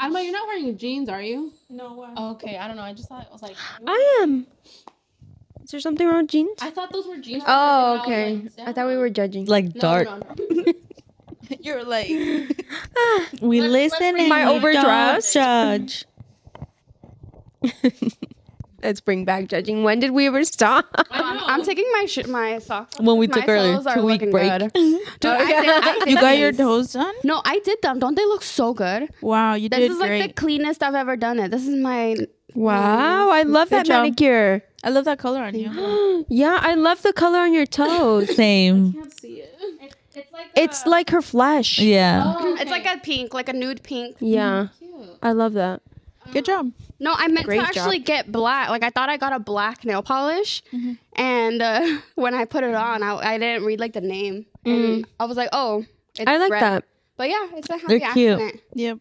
Alma, you're not wearing jeans, are you? No. Why? Okay, I don't know. I just thought it was like. I am. Is there something wrong with jeans? I thought those were jeans. Oh, okay. I thought we were judging. Like dark. No. You're like. We Let's listen bring and my we overdressed. don't judge. Let's bring back judging. When did we ever stop? I'm taking my socks off When we 'cause took my our toes are 2-week looking break. good. Dude, I did You got your these. toes done? No, I did them. Don't they look so good? Wow, you This did is like great. the cleanest I've ever done it. This is my. Wow, I love that job. manicure. I love that color on you. Yeah, I love the color on your toes. Same. Can't see it. It's like her flesh. Yeah. Oh, It's like a pink, like a nude pink. Yeah, cute. I love that. Good job. No, I meant Great to actually get black. Like I thought I got a black nail polish, and when I put it on, I didn't read like the name, and I was like, oh, it's I like red. that. But yeah, it's a happy They're cute. accident. Yep.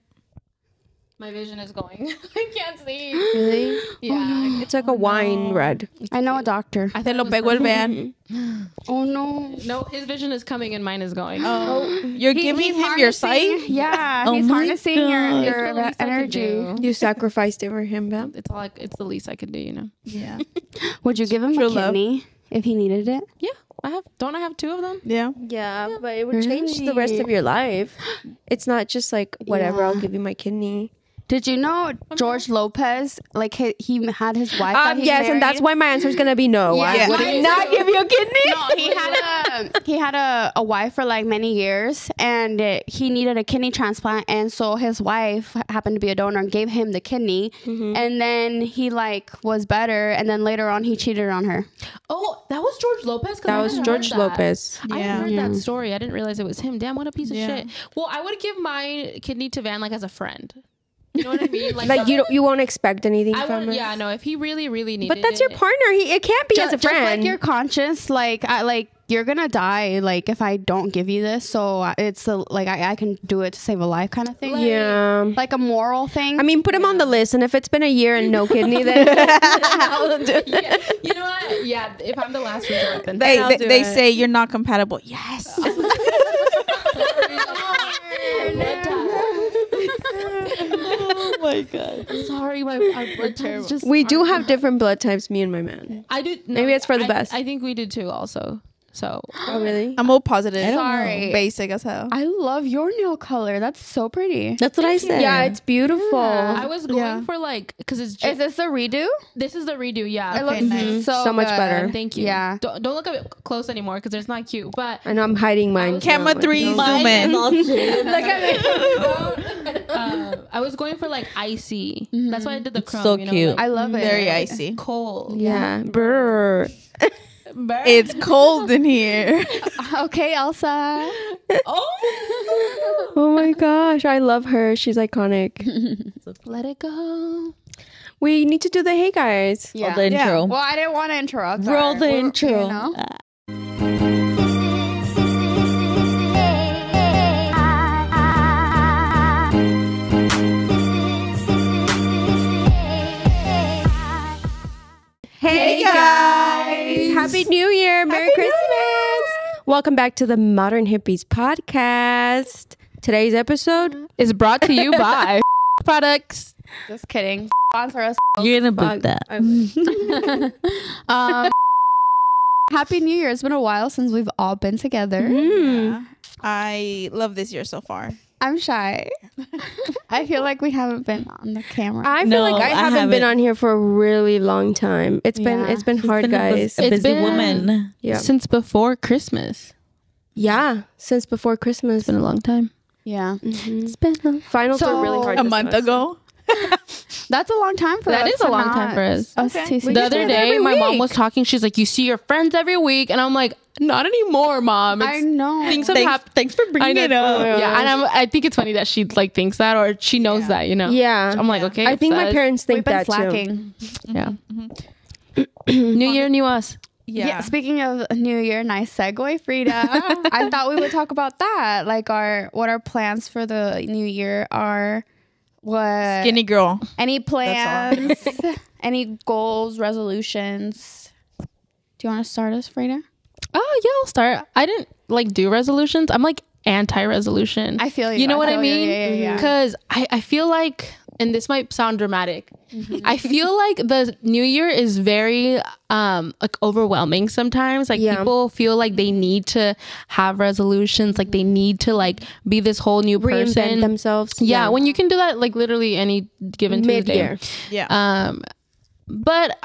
My vision is going. I can't see. Really? Yeah. It's like a wine red. I know a doctor. I Te thought lo it was pego el perfect. van. Oh no. No, his vision is coming and mine is going. Oh, you're giving He's him your harnessing- sight? Yeah, Oh he's my harnessing God. your It's the least I could energy. do. You sacrificed it for him, Bam. It's all like it's the least I could do, you know. Yeah. Would you give him True a love. kidney if he needed it? Yeah, I have. Don't I have 2 of them? Yeah. Yeah, but it would change the rest of your life. It's not just like whatever. I'll Yeah. give you my kidney. Did you know George Lopez? Like he had his wife. that he Yes, and that's married? why my answer is gonna be no. Yeah. I would Mine not too. give you a kidney. No, he had a wife for like many years, and he needed a kidney transplant, and so his wife happened to be a donor and gave him the kidney, and then he like was better, and then later on he cheated on her. Oh, that was George Lopez. 'Cause That I was hadn't George heard that. Lopez. I Yeah. hadn't heard Yeah. that story. I didn't realize it was him. Damn, what a piece of Yeah. shit. Well, I would give my kidney to Van like as a friend. You know what I mean? Like you won't expect anything I from would, it. yeah, no. If he really, really needed But that's your it- partner. It can't be as a Just like friend. your conscience, like you're gonna die, like if I don't give you this, so it's I can do it to save a life kind of thing. Yeah. Like a moral thing. I mean, put him on the list, and if it's been a year and no kidney, then I'll do it. Yeah, you know what? Yeah, if I'm the last resort, then They say you're not compatible. Yes. Oh my god. sorry, my blood types just. We do have different blood types, me and my man. I do. No, Maybe it's for the I- best. I think we did too, also. So Oh, really? I'm all positive. Sorry. Basic as hell. I love your nail color. That's so pretty. That's what I said. Yeah, it's beautiful. I was going Yeah. for like because it's Is just, this the redo? this is the redo. Yeah. It looks nice. so much good. better. Thank you. Yeah. Don't look at it close anymore because it's not cute. But I know I'm hiding mine. Camera so, 3, like, zoom in. look at me. I was going for like icy. That's why I did the chrome. so you know, cute. like, I love it. Very icy. cold. Yeah. Brr. It's cold in here. Okay, Elsa. Oh. Oh my gosh, I love her. She's iconic. Let it go. We need to do the hey guys. Roll the intro. Well, I didn't want to interrupt. Roll her. the We're- intro. you know? Hey guys! Happy New Year! Merry Christmas! Welcome back to the Modern Hippies podcast. Today's episode. Is brought to you by products. Just kidding. Sponsor us. You're gonna Fuck. book that. Happy New Year. It's been a while since we've all been together. Mm. I love this year so far. I'm shy. I feel like we haven't been on the camera. I feel No, like I I haven't been haven't. on here for a really long time. It's been Yeah. hard, guys. A It's busy been- woman. Yeah, Since before Christmas. yeah. Since before Christmas. It's been a long time. Yeah. Mhm. It's been Finals So, were really hard. A this month semester. ago. That's a long time for us. That is a to long not- time for us. Okay. to see The each other other day, every my mom week. was talking. She's like, "You see your friends every week," and I'm like, "Not anymore, mom." I know. Things have happened. Thanks for bringing it up. Yeah, and I think it's funny that she like thinks that or she knows that, you know. Yeah. I'm like, okay. I think my upset. parents We've think been that too. slacking. Yeah. New year, new us. Yeah. Speaking of New Year, nice segue, Frida. I thought we would talk about that. Like what our plans for the new year are. What Skinny girl. any plans? Any goals, resolutions? Do you want to start us, Frida? Oh yeah, I'll start. I didn't like do resolutions. I'm like anti-resolution. I feel you. You know what I feel you. mean? Yeah. Because I feel like, and this might sound dramatic, I feel like the new year is very like overwhelming sometimes. Like people feel like they need to have resolutions, like they need to like be this whole new Reinvent person themselves. Yeah, when you can do that like literally any given mid-year. Tuesday. Yeah. But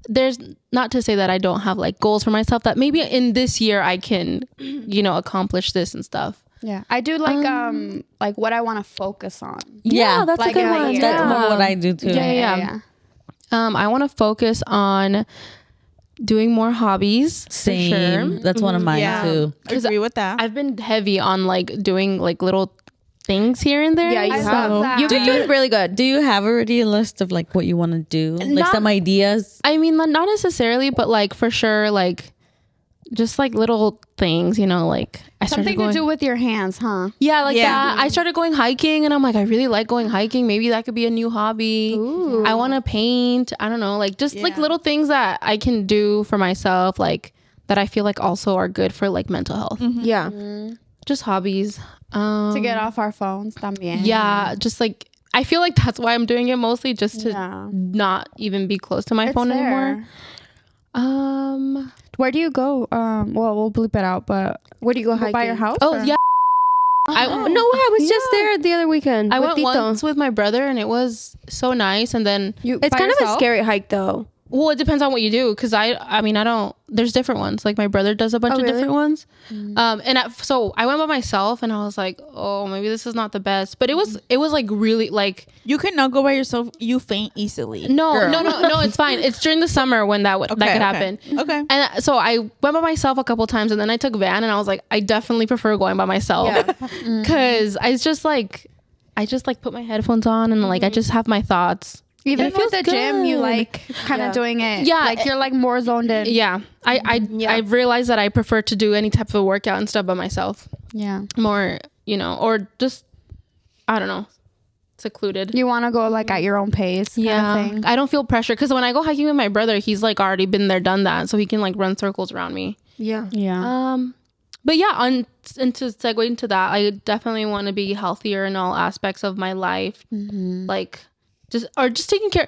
there's not to say that I don't have like goals for myself that maybe in this year I can, you know, accomplish this and stuff. Yeah, I do like what I want to focus on. Yeah, that's like a good in a one. year. That's more what I do too. Yeah. I want to focus on doing more hobbies. Same. For sure. That's one of mine Yeah. too. Agree with that. I've been heavy on like doing like little things here and there. Yeah, you I have. love that. You've been doing really good. Do you have already a list of like what you want to do? Like Not- some ideas? I mean, not necessarily, but like for sure, like just like little things, you know, like I started Something going, to do with your hands, huh? yeah, like Yeah. that. I started going hiking and I'm like, I really like going hiking. Maybe that could be a new hobby. Ooh. I want to paint. I don't know, like just like Yeah. little things that I can do for myself, like that I feel like also are good for like mental health. Yeah. Just hobbies. To get off our phones también. Yeah, just like I feel like that's why I'm doing it mostly, just to Yeah. not even be close to my It's phone fair. anymore. Where do you go? Well, we'll bleep it out, but Where do you go hiking? by your house? Oh or- yeah, No way. I was just there the other weekend. I with went Tito. once with my brother and it was so nice. And then, It's by kind of a yourself? scary hike though. well, it depends on what you do. Cause I mean, I don't, there's different ones. Like my brother does a bunch of really? different ones. So I went by myself and I was like, oh, maybe this is not the best, but it was like really like, You cannot go by yourself. You faint easily. no, girl. no, it's fine. It's during the summer when that could happen. Okay. And so I went by myself a couple times and then I took van and I was like, I definitely prefer going by myself. Yeah. Cause I just like put my headphones on and like I just have my thoughts. Even It with feels the gym, you good. like kind of Yeah. doing it. Yeah. Like you're like more zoned in. Yeah. I've realized that I prefer to do any type of workout and stuff by myself. Yeah. More, you know, or just I don't know, secluded. You want to go like at your own pace. Kind Yeah. Of thing. I don't feel pressure because when I go hiking with my brother, he's like already been there, done that. So he can like run circles around me. Yeah. Yeah. But yeah, and to segue into that, I definitely want to be healthier in all aspects of my life. Like just taking care.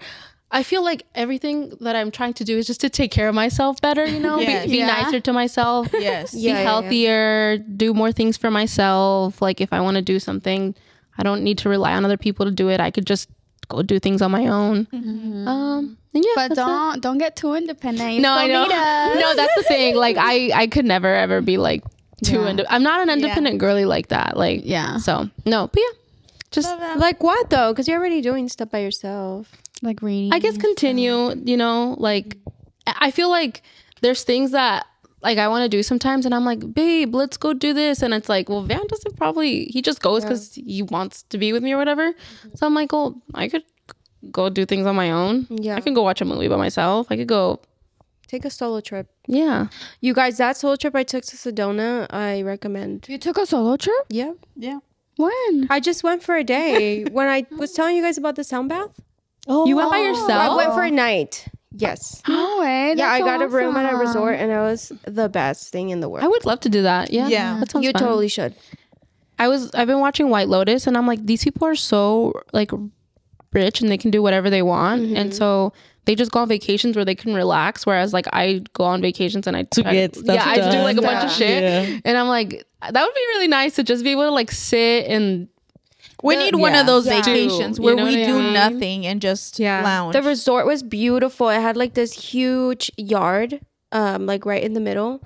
I feel like everything that I'm trying to do is just to take care of myself better, you know, Yes. be Yeah. nicer to myself, Yes. be Yeah, yeah. healthier, do more things for myself. Like if I want to do something, I don't need to rely on other people to do it. I could just go do things on my own. And yeah, But that's it. don't get too independent. You No, I still know. need us. No, that's the thing. Like I could never ever be like too Yeah. I'm not an independent girly like that. Like Yeah. So no, but yeah, just Like what though? Because you're already doing stuff by yourself. Like reading. I guess continue. You know, like I feel like there's things that like I want to do sometimes, and I'm like, babe, let's go do this, and it's like, well, Van doesn't probably. He just goes because he wants to be with me or whatever. So I'm like, well, I could go do things on my own. Yeah. I can go watch a movie by myself. I could go. Take a solo trip. Yeah. You guys, that solo trip I took to Sedona, I recommend. You took a solo trip? Yeah. Yeah. When? I just went for a day. When I was telling you guys about the sound bath, Oh, you went by yourself. I went for a night. Yes. No way. Yeah, I That's got a room at a awesome. resort and it was the best thing in the world. I would love to do that. Yeah. Yeah. That sounds You fun. totally should. I've been watching White Lotus and I'm like, these people are so like rich and they can do whatever they want. And so they just go on vacations where they can relax. Whereas like I go on vacations and I get stuff I do like a done. bunch of shit. Yeah. And I'm like, that would be really nice to just be able to like sit and We need one of those Yeah. vacations You where know we what I do mean? nothing and just lounge. The resort was beautiful. It had like this huge yard, like right in the middle.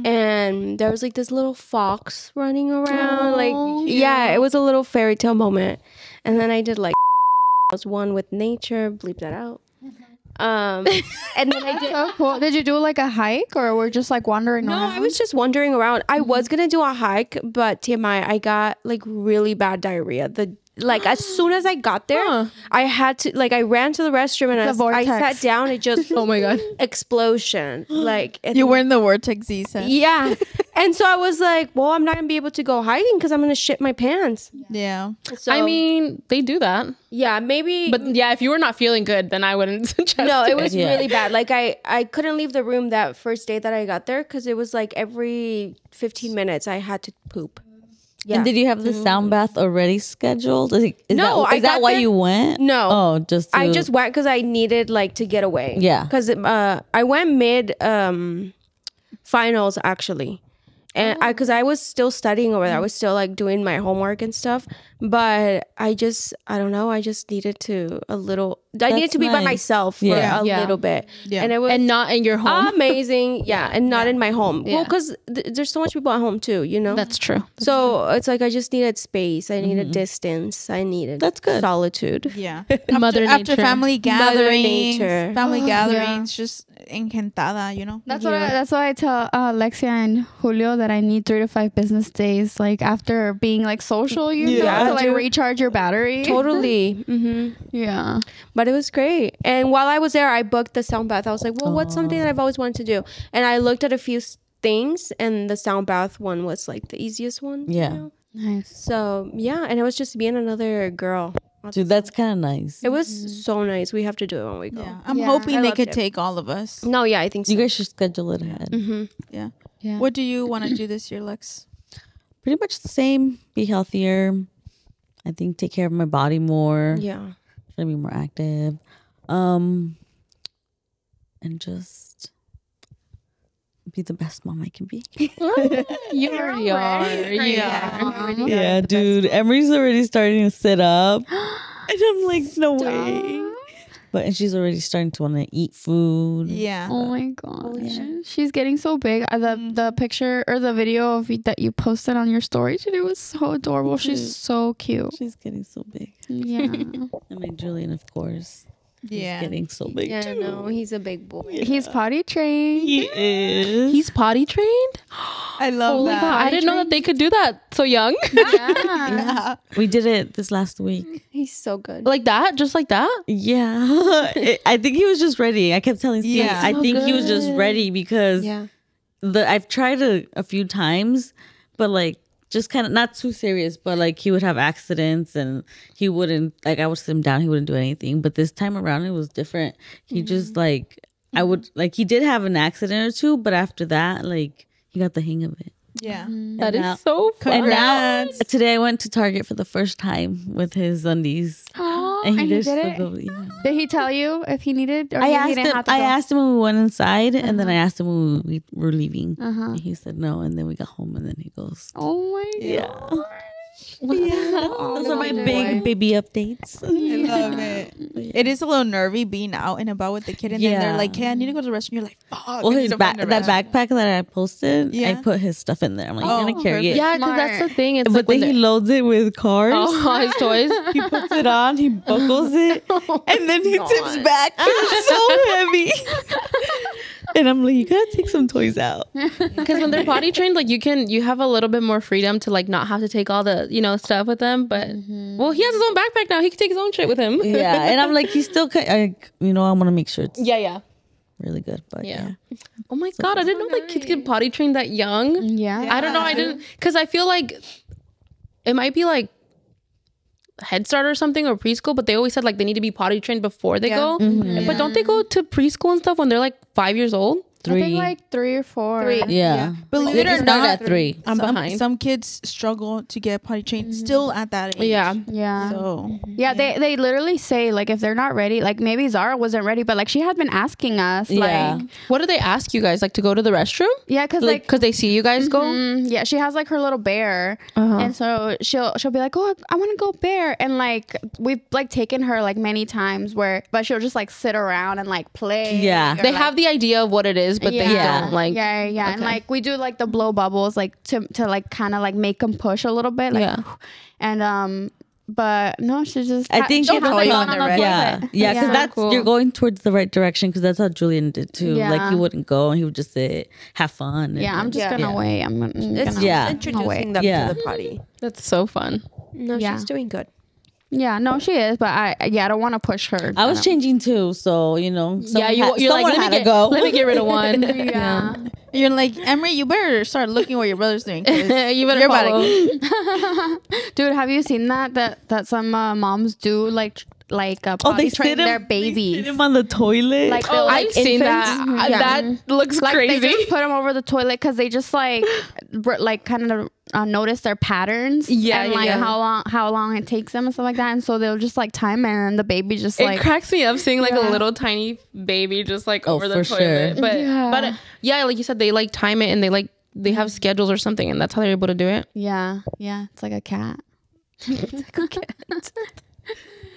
And there was like this little fox running around. It was a little fairy tale moment. And then I did like I was one with nature, bleep that out. And then I did So cool. Did you do like a hike or we're just like wandering No, around? I was just wandering around. I was gonna do a hike, but TMI, I got like really bad diarrhea. As soon as I got there, I had to I ran to the restroom and It's a I vortex. sat down. It just oh my God. explosion. You were in the vortex, Zisa. yeah. And so I was like, well, I'm not gonna be able to go hiking because I'm gonna shit my pants. Yeah. So I mean, they do that. yeah, maybe. But yeah, if you were not feeling good, then I wouldn't suggest no, it was Yeah. really bad. Like I couldn't leave the room that first day that I got there because it was like every 15 minutes I had to poop. Yeah. And did you have the sound bath already scheduled? Is I that got why there- you went? No. Oh, I just went because I needed like to get away. Yeah. Because I went mid finals actually. And because I was still studying over there, I was still like doing my homework and stuff. But I don't know. I just needed to I needed to be by nice. myself for Yeah. a little bit. Yeah. And it was And not in your home. amazing. Yeah. And not in my home. Yeah. Well, because there's so much people at home too, you know? That's true. So it's like I just needed space. I needed distance. I needed That's good. solitude. Yeah. Mother after nature. family gatherings, nature. family gatherings, just encantada, you know? That's why I tell Alexia and Julio that I need 3 to 5 business days, like after being like social, you know, to like dude. recharge your battery. Totally. Yeah. But it was great. And while I was there, I booked the sound bath. I was like, well, what's something that I've always wanted to do? And I looked at a few things, and the sound bath one was like the easiest one. you Yeah. know? Nice. So, yeah. And it was just being another girl. Dude, that's kind of nice. It was so nice. We have to do it when we go. Yeah. I'm Yeah. hoping I they loved could it. take all of us. No, yeah, I think so. You guys should schedule it ahead. Yeah. Yeah. What do you want to do this year, Lex? Pretty much the same. Be healthier. I think take care of my body more. Yeah. Try to be more active. And just be the best mom I can be. You already are. Yeah, dude. Emery's already starting to sit up. And I'm like, no way. And she's already starting to want to eat food. Yeah. Oh my gosh. She's getting so big. The picture or the video of that you posted on your story today was so adorable. She's so cute. She's getting so big. Yeah. And my Julian, of course. Yeah. He's getting so big Yeah, too. no, he's a big boy. He's potty trained. He is. He's potty trained? I love Holy that. cow. I didn't know that they could do that so young. Yeah. We did it this last week. He's so good. Like that? Just like that? Yeah. I think he was just ready. I kept telling Steve, Yeah. I So think he was just good. ready because Yeah. I've tried a few times, but like just kind of not too serious, but like he would have accidents and he wouldn't, like I would sit him down, he wouldn't do anything. But this time around it was different. He just like, I would like, he did have an accident or two, but after that, like he got the hang of it. Yeah. That is now- so fun. And now Congrats. today I went to Target for the first time with his undies. Oh, And and he he just did it? yeah. Did he tell you if he needed or I he asked didn't him. have to I go? asked him when we went inside, and then I asked him when we were leaving. Uh-huh. And he said no, and then we got home, and then he goes, Oh my "Yeah, god. those are my big baby updates." I love it. It is a little nervy being out and about with the kid, and then they're Yeah. like, "Hey, I need to go to the restroom." You're like, "Fuck!" Well, I need his to find the that restroom. backpack that I posted, I Yeah. put his stuff in there. I'm like, Oh, you're gonna carry it. perfect. Yeah, because that's the Smart. thing. It's But like when then he loads it with cars. oh, his toys. He puts it on, he buckles it, and then he tips back. It's so heavy. And I'm like, you gotta take some toys out. Because when they're potty trained, like you have a little bit more freedom to like not have to take all the stuff with them. But well, he has his own backpack now. He can take his own shit with him. Yeah, and I'm like, he's still, I want to make sure it's yeah. really good. But Yeah. Oh my god, I didn't know like kids get potty trained that young. Yeah. I don't know. I didn't because I feel like it might be like Head Start or something or preschool, but they always said like they need to be potty trained before they go. But don't they go to preschool and stuff when they're like 5 years old? I think 3. like 3 or 4. 3. Yeah. Believe They it or can start not, at 3. I'm some, behind. Some kids struggle to get potty trained still at that age. Yeah. Yeah. So Yeah, they literally say like if they're not ready, like maybe Zara wasn't ready, but like she had been asking us, Yeah. like What do they ask you guys? Like to go to the restroom? yeah, because Like because they see you guys go? yeah, she has like her little bear, and so she'll be like, oh, I want to go bear, and like we've like taken her like many times but she'll just like sit around and like play. Yeah. or, They like, have the idea of what it is, but they Yeah. don't like. yeah, and okay. like we do like the blow bubbles like to like kind of like make them push a little bit, like, Yeah. and but no, she just I think she it's has, like, toy one on on the the yeah, toilet. yeah, because that's Cool. you're going towards the right direction because that's how Julian did too. Yeah. Like he wouldn't go and he would just sit, have fun. and Yeah, I'm just Yeah. gonna Yeah. wait. I'm gonna It's Yeah. introducing them Yeah. to the potty. That's so fun. No, Yeah. she's doing good. yeah, no, she is, but I don't want to push her. I was changing too, so You're someone like had let to go. me get rid of one. Yeah. you're like, Emery, you better start looking what your brother's doing. 'cause You better you're about follow. to- Dude, have you seen that some moms do like potty train their babies. Sit him on the toilet. Like, Oh, like I've seen that. infants? Yeah. That looks like crazy. they just put them over the toilet because they just like kind of notice their patterns. Yeah, and like yeah. how long it takes them and stuff like that. And so they'll just like time it, and the baby just It like cracks me up seeing like a little tiny baby just like over the for toilet. sure. But Yeah. yeah, like you said, they like time it and they have schedules or something, and that's how they're able to do it. yeah, it's like a cat. It's like a cat.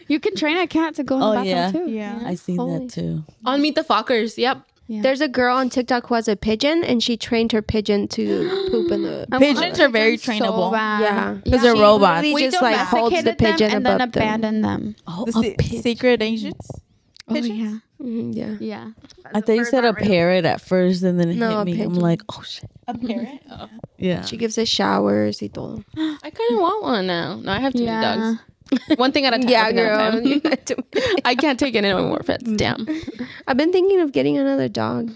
You can train a cat to go in the bathroom yeah. too. Yeah. I seen that too. On Meet the Fockers, yep. Yeah. There's a girl on TikTok who has a pigeon, and she trained her pigeon to poop in the. I want Pigeons are very pigeons trainable. bad. Yeah. 'Cause they're She robots. literally We just like holds the domesticated them pigeon and then above them. abandoned them. Oh, The secret agents. Oh Pigeons? yeah, Mhm, yeah. yeah. I thought you said a parrot at first, and then it No, a hit me. I'm pigeon. like, oh shit. A parrot. Yeah. She gives us showers y todo. I kind of want one now. No, I have too Yeah. many dogs. One thing at a time. Yeah, one thing at a girl. time. You got to- I can't take any more pets. Damn. I've been thinking of getting another dog.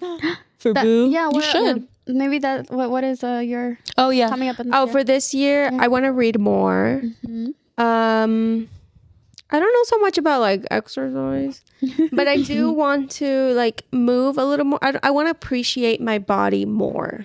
For Boo. Yeah, what, should. maybe that. What is your Oh yeah. coming up? In Oh, for this year, I want to read more. I don't know so much about like exercise, but I do want to like move a little more. I want to appreciate my body more.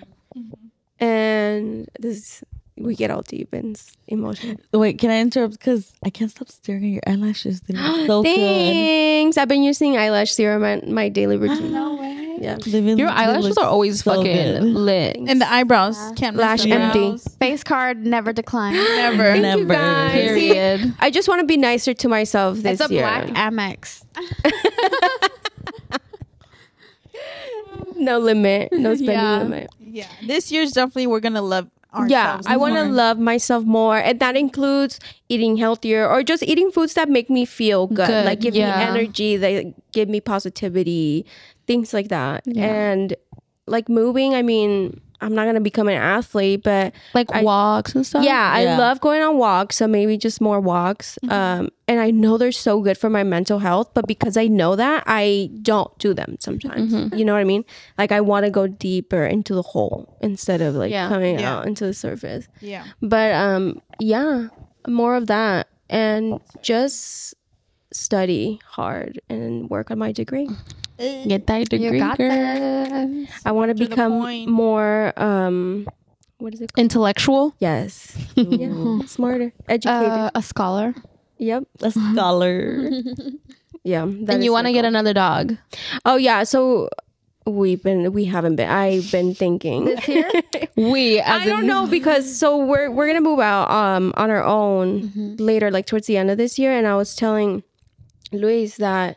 And this, we get all deep and emotional. Wait, can I interrupt? Because I can't stop staring at your eyelashes. They look so good. Thanks. I've been using eyelash serum in my daily routine. no way. Yeah. Your eyelashes are always so fucking good. lit. And the eyebrows. Can't miss Lash the empty. eyebrows. Face card never declined. Never. Thank you Never. guys. Period. I just want to be nicer to myself this It's a year. black Amex. No limit. No spending Yeah. limit. Yeah. This year's definitely we're gonna love ourselves. Yeah, I want to more. love myself more, and that includes eating healthier or just eating foods that make me feel good, Good, like give yeah. me energy, that give me positivity, things like that. Yeah. And like moving, I mean, I'm not gonna become an athlete, but Like walks and stuff. yeah, I Yeah. love going on walks, so maybe just more walks. And I know they're so good for my mental health, but because I know that, I don't do them sometimes. You know what I mean? Like I want to go deeper into the hole instead of like Yeah. coming Yeah. out into the surface. Yeah. But yeah, more of that, and just study hard and work on my degree. Get that degree, You got girl. this. I want to To the become point. more what is it called? Intellectual. Yes. Yeah. Smarter, educated. A scholar. Yep. A scholar. Yeah. that And is you want my to get goal. another dog. Oh yeah, so we haven't been. I've been thinking. This year? We. As I don't know because so we're gonna move out on our own later, like towards the end of this year, and I was telling Luis that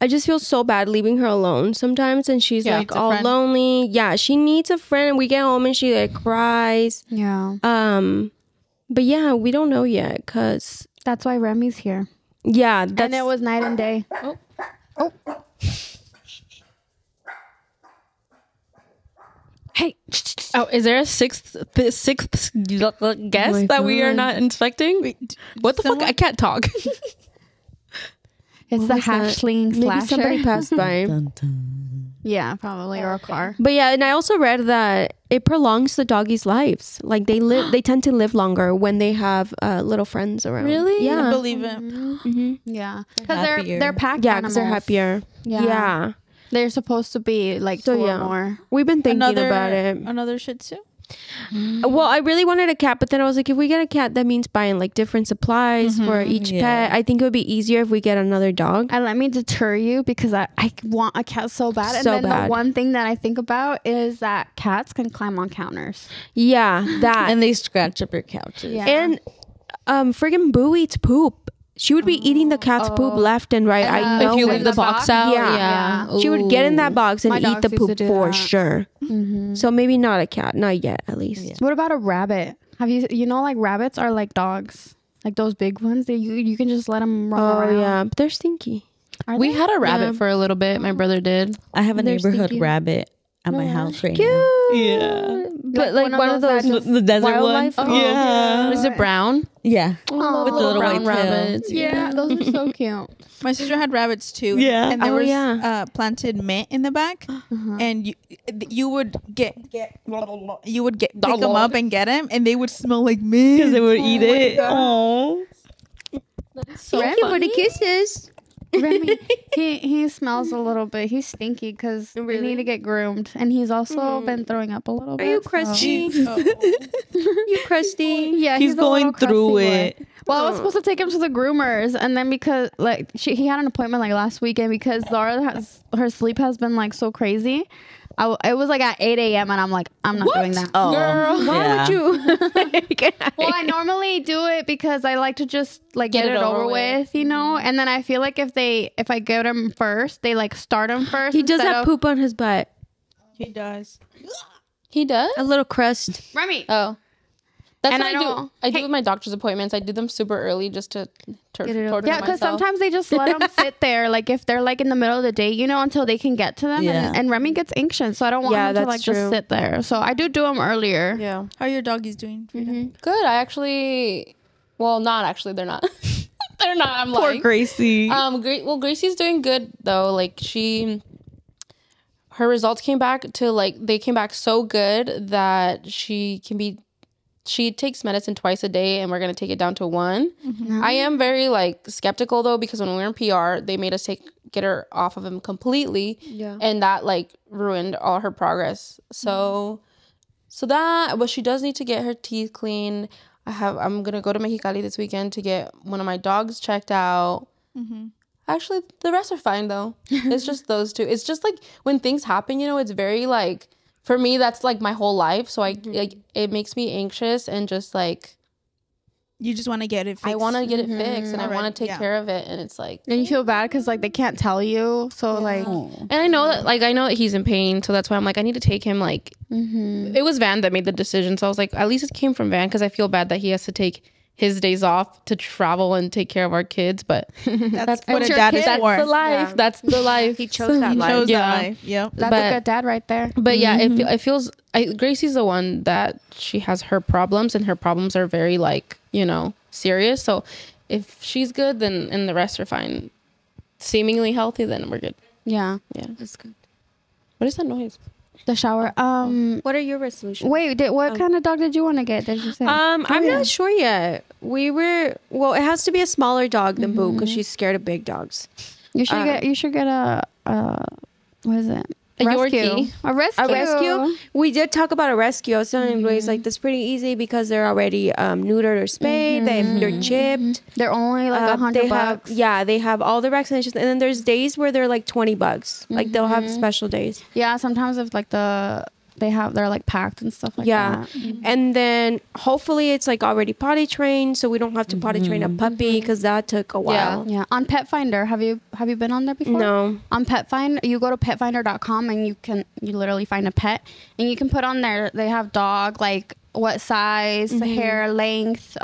I just feel so bad leaving her alone sometimes, and she's Yeah, like it's a all friend. lonely. Yeah, she needs a friend, and we get home and she like cries. Yeah. But yeah, we don't know yet, cause That's why Remy's here. yeah, that's And it was night and day. Hey. Oh, is there a sixth guest that we are not inspecting? What the fuck? I can't talk. It's the was that? hashling maybe slasher. somebody passed by. Dun, dun. Yeah, probably, or a car. But yeah, and I also read that it prolongs the doggies' lives. Like they tend to live longer when they have little friends around. Really? I Yeah. believe it. Yeah, because happier. they're pack Yeah, because they're animals. happier. Yeah. Yeah. They're supposed to be like So, two yeah. or more. We've been thinking about it. Another Shih Tzu. Well, I really wanted a cat, but then I was like, if we get a cat, that means buying like different supplies for each Yeah. pet. I think it would be easier if we get another dog. And let me deter you because I want a cat so bad. And So then bad. the one thing that I think about is that cats can climb on counters. Yeah, that. And they scratch up your couches. Yeah. And friggin' Boo eats poop. She would be eating the cat's poop left and right. I know. If you it. leave the box out, Yeah. yeah. She would get in that box and My eat dogs the used to poop do for that. sure. So maybe not a cat, not yet, at least. What about a rabbit? Have you know like rabbits are like dogs, like those big ones. You can just let them run Oh around. yeah, but they're stinky. Are We they? had a rabbit Yeah. for a little bit. My brother did. I have a They're neighborhood stinky. rabbit at my house right Cute. now. Yeah. But like one of those. The desert Wildlife? one. Oh, yeah. Is it brown? Yeah. Oh, With the little brown white tail. rabbits. Yeah, those are so cute. My sister had rabbits too. Yeah. And there Oh, was yeah. planted mint in the back, and you would pick them up and get them, and they would smell like mint. Because they would eat it. Oh. Thank you for the kisses. Remy, he smells a little bit. He's stinky because we Really? need to get groomed, and he's also been throwing up a little bit. Are you so- crusty? You crusty? Yeah, He's a little going through crusty boy. it. Well, I was supposed to take him to the groomers, and then because like he had an appointment like last weekend because her sleep has been like so crazy. It was like at 8 a.m. and I'm like, I'm not doing that. Oh, Girl, Why would you? Well, I normally do it because I like to just like get it over with, you know. And then I feel like if I get him first, they like start him first. He does instead have of- poop on his butt. He does. he does. A little crust. Remy. Oh, that's And what I I know- do. I do with my doctor's appointments. I do them super early just to Get it over torture Yeah, because myself. sometimes they just let them sit there, like if they're like in the middle of the day, you know, until they can get to them. Yeah. And Remy gets anxious, so I don't want Yeah, him to that's like true. just sit there. So I do them earlier. Yeah, How are your doggies doing? Frida? good. I actually, well, not actually. They're not. They're not. I'm poor lying. Gracie. Well, Gracie's doing good though. Like her results came back they came back so good that she takes medicine twice a day, and we're gonna take it down to one. I am very like skeptical though, because when we were in PR, they made us get her off of him completely, Yeah. and that like ruined all her progress. So but she does need to get her teeth clean. I'm gonna go to Mexicali this weekend to get one of my dogs checked out. Actually, the rest are fine though. It's just those two. It's just like when things happen, you know, it's very like, for me, that's like my whole life. So I like, it makes me anxious and just like, You just want to get it fixed. I want to get it fixed and I want Already, to take yeah. care of it. And it's like, And you feel bad because like they can't tell you. So like, and I know that he's in pain. So that's why I'm like, I need to take him. Like, it was Van that made the decision. So I was like, at least it came from Van, because I feel bad that he has to take his days off to travel and take care of our kids. But That's what What's a your dad kid? is that's for. the life. Yeah. That's the life. He chose that He life. chose Yeah. that life. Yep. that's But- a good dad right there. But yeah, it feels. Gracie's the one that she has her problems, and her problems are very like, you know, serious. So if she's good, then and the rest are fine, seemingly healthy, then we're good. Yeah. Yeah. That's good. What is that noise? The shower. What are your resolutions? Wait, what kind of dog did you want to get? Did you say? I'm not sure yet. Well, it has to be a smaller dog than Boo, because she's scared of big dogs. You should get a what is it? A rescue. Yorkie. A rescue. A rescue? We did talk about a rescue. I was telling Grace, like, that's pretty easy because they're already neutered or spayed. They're chipped. They're only like They $100. have, yeah, they have all the vaccinations. And then there's days where they're like $20. Like, they'll have special days. Yeah, sometimes if like they're like packed and stuff like Yeah. that. And then hopefully it's like already potty trained, so we don't have to potty train a puppy, because that took a while. Yeah. On Pet Finder, have you been on there before? No. On Pet Finder, you go to petfinder.com and you literally find a pet, and you can put on there, they have dog, like what size, hair length,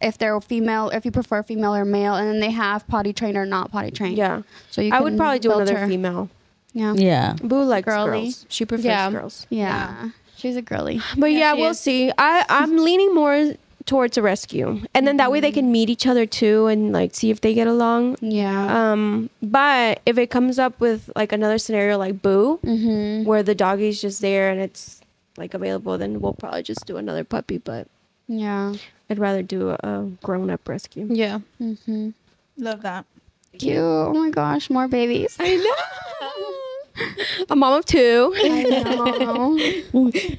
if they're female, if you prefer female or male, and then they have potty trained or not potty trained. Yeah. So you I would can probably do another filter. female. Yeah. Yeah. Boo likes Girly. girls. She prefers Yeah. girls. Yeah. She's a girly. But yeah, she we'll is. see. I'm leaning more towards a rescue. And then that way they can meet each other too and like see if they get along. Yeah. But if it comes up with like another scenario like Boo, where the doggy's just there and it's like available, then we'll probably just do another puppy. But Yeah. I'd rather do a grown-up rescue. Yeah. Love that. Cute. Oh my gosh, more babies. I know. A mom of two. I know.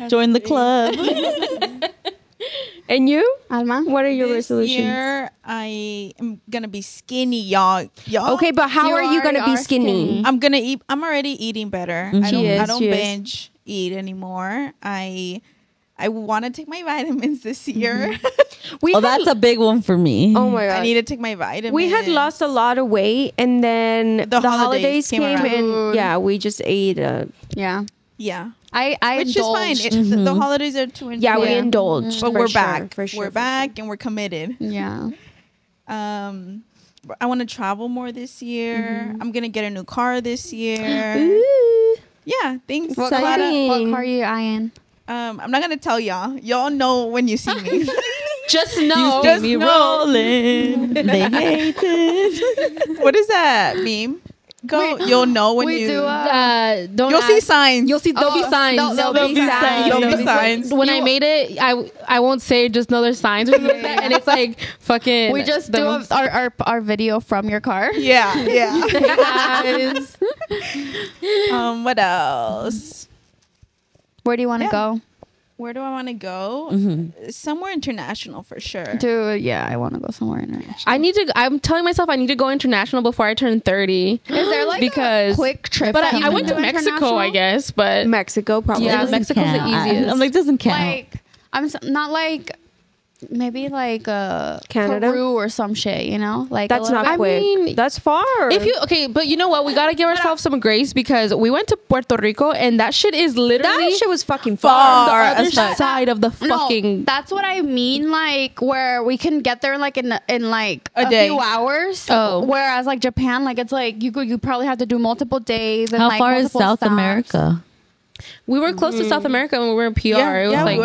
Join the club. And you? Alma? What are your This resolutions? year, I am gonna be skinny, y'all. Okay, but how You are you going to already be are skinny? skinny. I'm gonna eat. I'm already eating better. She is, I don't she is. binge eat anymore. I want to take my vitamins this year. We Oh, had- that's a big one for me. oh my god. I need to take my vitamins. We had lost a lot of weight, and then the holidays came, around. and yeah, we just ate. Yeah. Yeah, I which is fine. indulged. The holidays are too. Yeah, we Yeah. indulged. But for we're sure, back. For sure. We're back, and we're committed. Yeah. I want to travel more this year. I'm gonna get a new car this year. Ooh. Yeah, things. What Exciting. car are you eyeing? I'm not gonna tell y'all. Y'all know when you see me. Just know. See me rolling. They hate it. What is that meme? go, you'll know when we you. do Don't You'll see ask. signs. You'll see. There'll be signs. there'll be signs. There'll be signs. When I made it, I won't say, just know there's signs or something like that. And it's like fucking. We just the do most- our video from your car. Yeah, yeah. Guys. What else? Where do you want to Yeah. go? Where do I want to go? Somewhere international for sure. Dude, yeah, I want to go somewhere international. I need to. I'm telling myself I need to go international before I turn 30. Is there like Because- a quick trip? But that you I went can to do Mexico, I international? guess. But Mexico, probably. Yeah, Doesn't Mexico's the count. easiest. I'm like, doesn't count. Like not like maybe like Canada? Peru or some shit, you know? Like That's a little not bit- quick. mean, That's far. if you but you know what, we gotta give ourselves some grace because we went to Puerto Rico and that shit is literally that shit was fucking Far. far. the other as fuck. side of the No, fucking. that's what I mean, like where we can get there like in like A a day. few hours. Oh. Whereas like Japan, like it's like you probably have to do multiple days. And, How like, far is multiple South stops. America? We were close to South America when we were in PR. Yeah, it was yeah, like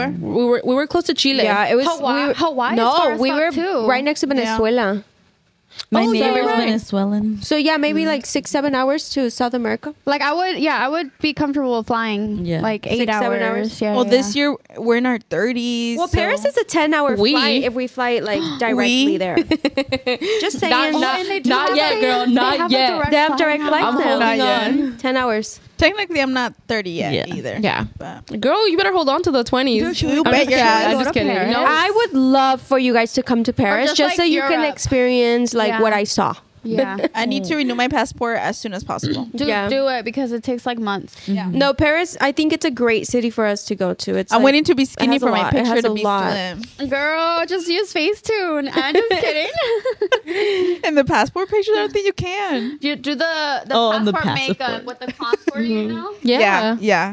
we were close to Chile. Yeah, it was. Hawaii- Hawaii is No, far as we fuck, were too. right next to Venezuela. My Oh, yeah, neighbor's right. Venezuelan. So yeah, maybe like 6-7 hours to South America. Like I would be comfortable flying Yeah. like 8 6-7 hours. hours. Yeah, Well, yeah. this year we're in our 30s. Well, so- Paris is a 10-hour We- flight if we fly like directly We? there. Just saying. Not- and they do not have yet, a- girl, they not have a yet. They have direct flight flights now. now. Not yet. 10 hours. Technically, I'm not 30 yet Yeah. either. Yeah. But Girl, you better hold on to the 20s. you I'm bet just your kidding. ass. I'm Go just to kidding. Paris. No, I would love for you guys to come to Paris just, just so like, you can Europe. experience like Yeah. what I saw. Yeah. I need to renew my passport as soon as possible. Do it because it takes like months. Yeah. No, Paris, I think it's a great city for us to go to. It's I'm like, waiting to be skinny has a for my lot. It picture has to a be lot. slim. Girl, just use Facetune. I'm just kidding. In the passport picture, I don't think you can. You do the Oh, on the passport makeup passport. with the contour, you know? yeah. Yeah.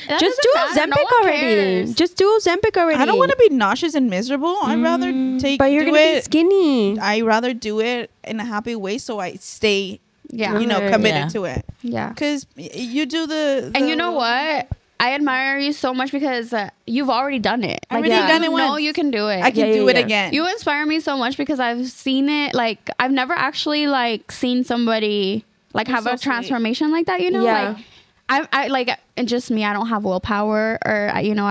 That just do doesn't matter. Ozempic No one already. cares. Just do Ozempic already. I don't want to be nauseous and miserable. I'd rather But you're do gonna be it. skinny. I rather do it in a happy way so I stay, Yeah. you know, Right. committed Yeah. to it. Yeah. Because you do the And you know what? I admire you so much because you've already done it. I already done it you know once. you can do it. I can Yeah, do yeah, it yeah. again. You inspire me so much because I've seen it. Like I've never actually like seen somebody like have so a sweet. transformation like that. You know, Yeah. like I like and just me. I don't have willpower, or you know,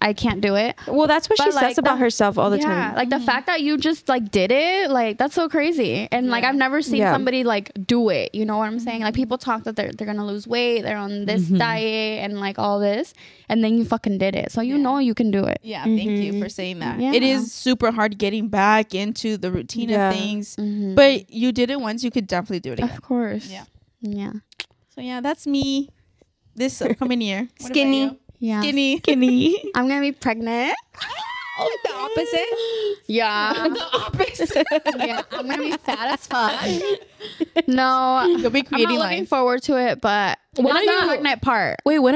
I can't do it. Well, that's what But, she like, says about the- herself all the Yeah, time. like the fact that you just like did it, like that's so crazy. And like I've never seen Yeah. somebody like do it. You know what I'm saying? Like people talk that they're gonna lose weight, they're on this diet and like all this, and then you fucking did it. So you know you can do it. Yeah, thank you for saying that. Yeah. It is super hard getting back into the routine Yeah. of things, but you did it once. You could definitely do it again. Of course. Yeah. Yeah. So yeah, that's me this upcoming year. What about Skinny. you? Yeah. Skinny. I'm gonna be pregnant. Oh, the opposite. Yeah. Yeah. I'm gonna be fat as fuck. No. You'll be I'm creating not looking life. forward to it, but When not are the you- pregnant part. Wait, when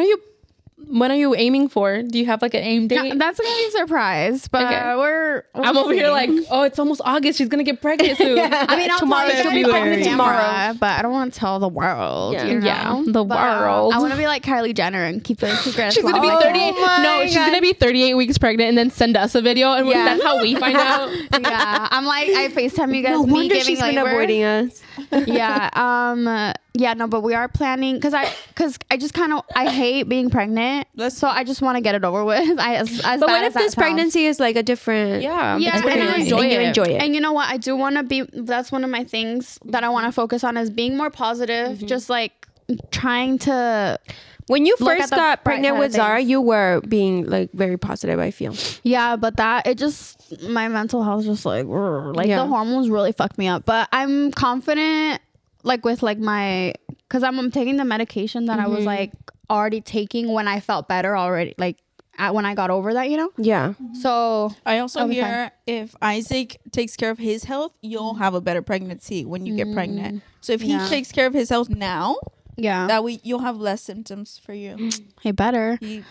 are you aiming for? Do you have like an aim date? No, that's gonna be a surprise. But Okay. we're I'm over here like, oh, it's almost August. She's gonna get pregnant soon. I mean, I'll Tomorrow tell you she'll be guys pregnant on camera, tomorrow. but I don't want to tell the world. Yeah. You know? Yeah, the But, world. I want to be like Kylie Jenner and keep it a secret. She's gonna be 38. my No, she's God. gonna be 38 weeks pregnant and then send us a video, and Yeah. that's how we find out. Yeah, I'm like I FaceTime you guys. No me wonder giving she's been labor. avoiding us. Yeah. Yeah. No, but we are planning because I just kind of I hate being pregnant. So I just want to get it over with. As But bad what as if that this sounds. pregnancy is like a different? Yeah, Yeah, it's and gonna I enjoy and you it. enjoy it. And you know what? I do want to be. That's one of my things that I want to focus on is being more positive. Just like trying to. When you Look at first the got bright pregnant side with of Zara, things. you were being like very positive. I feel. Yeah, but that it just my mental health just like Yeah. the hormones really fucked me up. But I'm confident, like with like my because I'm taking the medication that I was like already taking when I felt better already, like when I got over that, you know. Yeah. So I also I'll be hear if Isaac takes care of his health, you'll have a better pregnancy when you get pregnant. So if he Yeah. takes care of his health now, yeah, that way you'll have less symptoms for you. he better. He,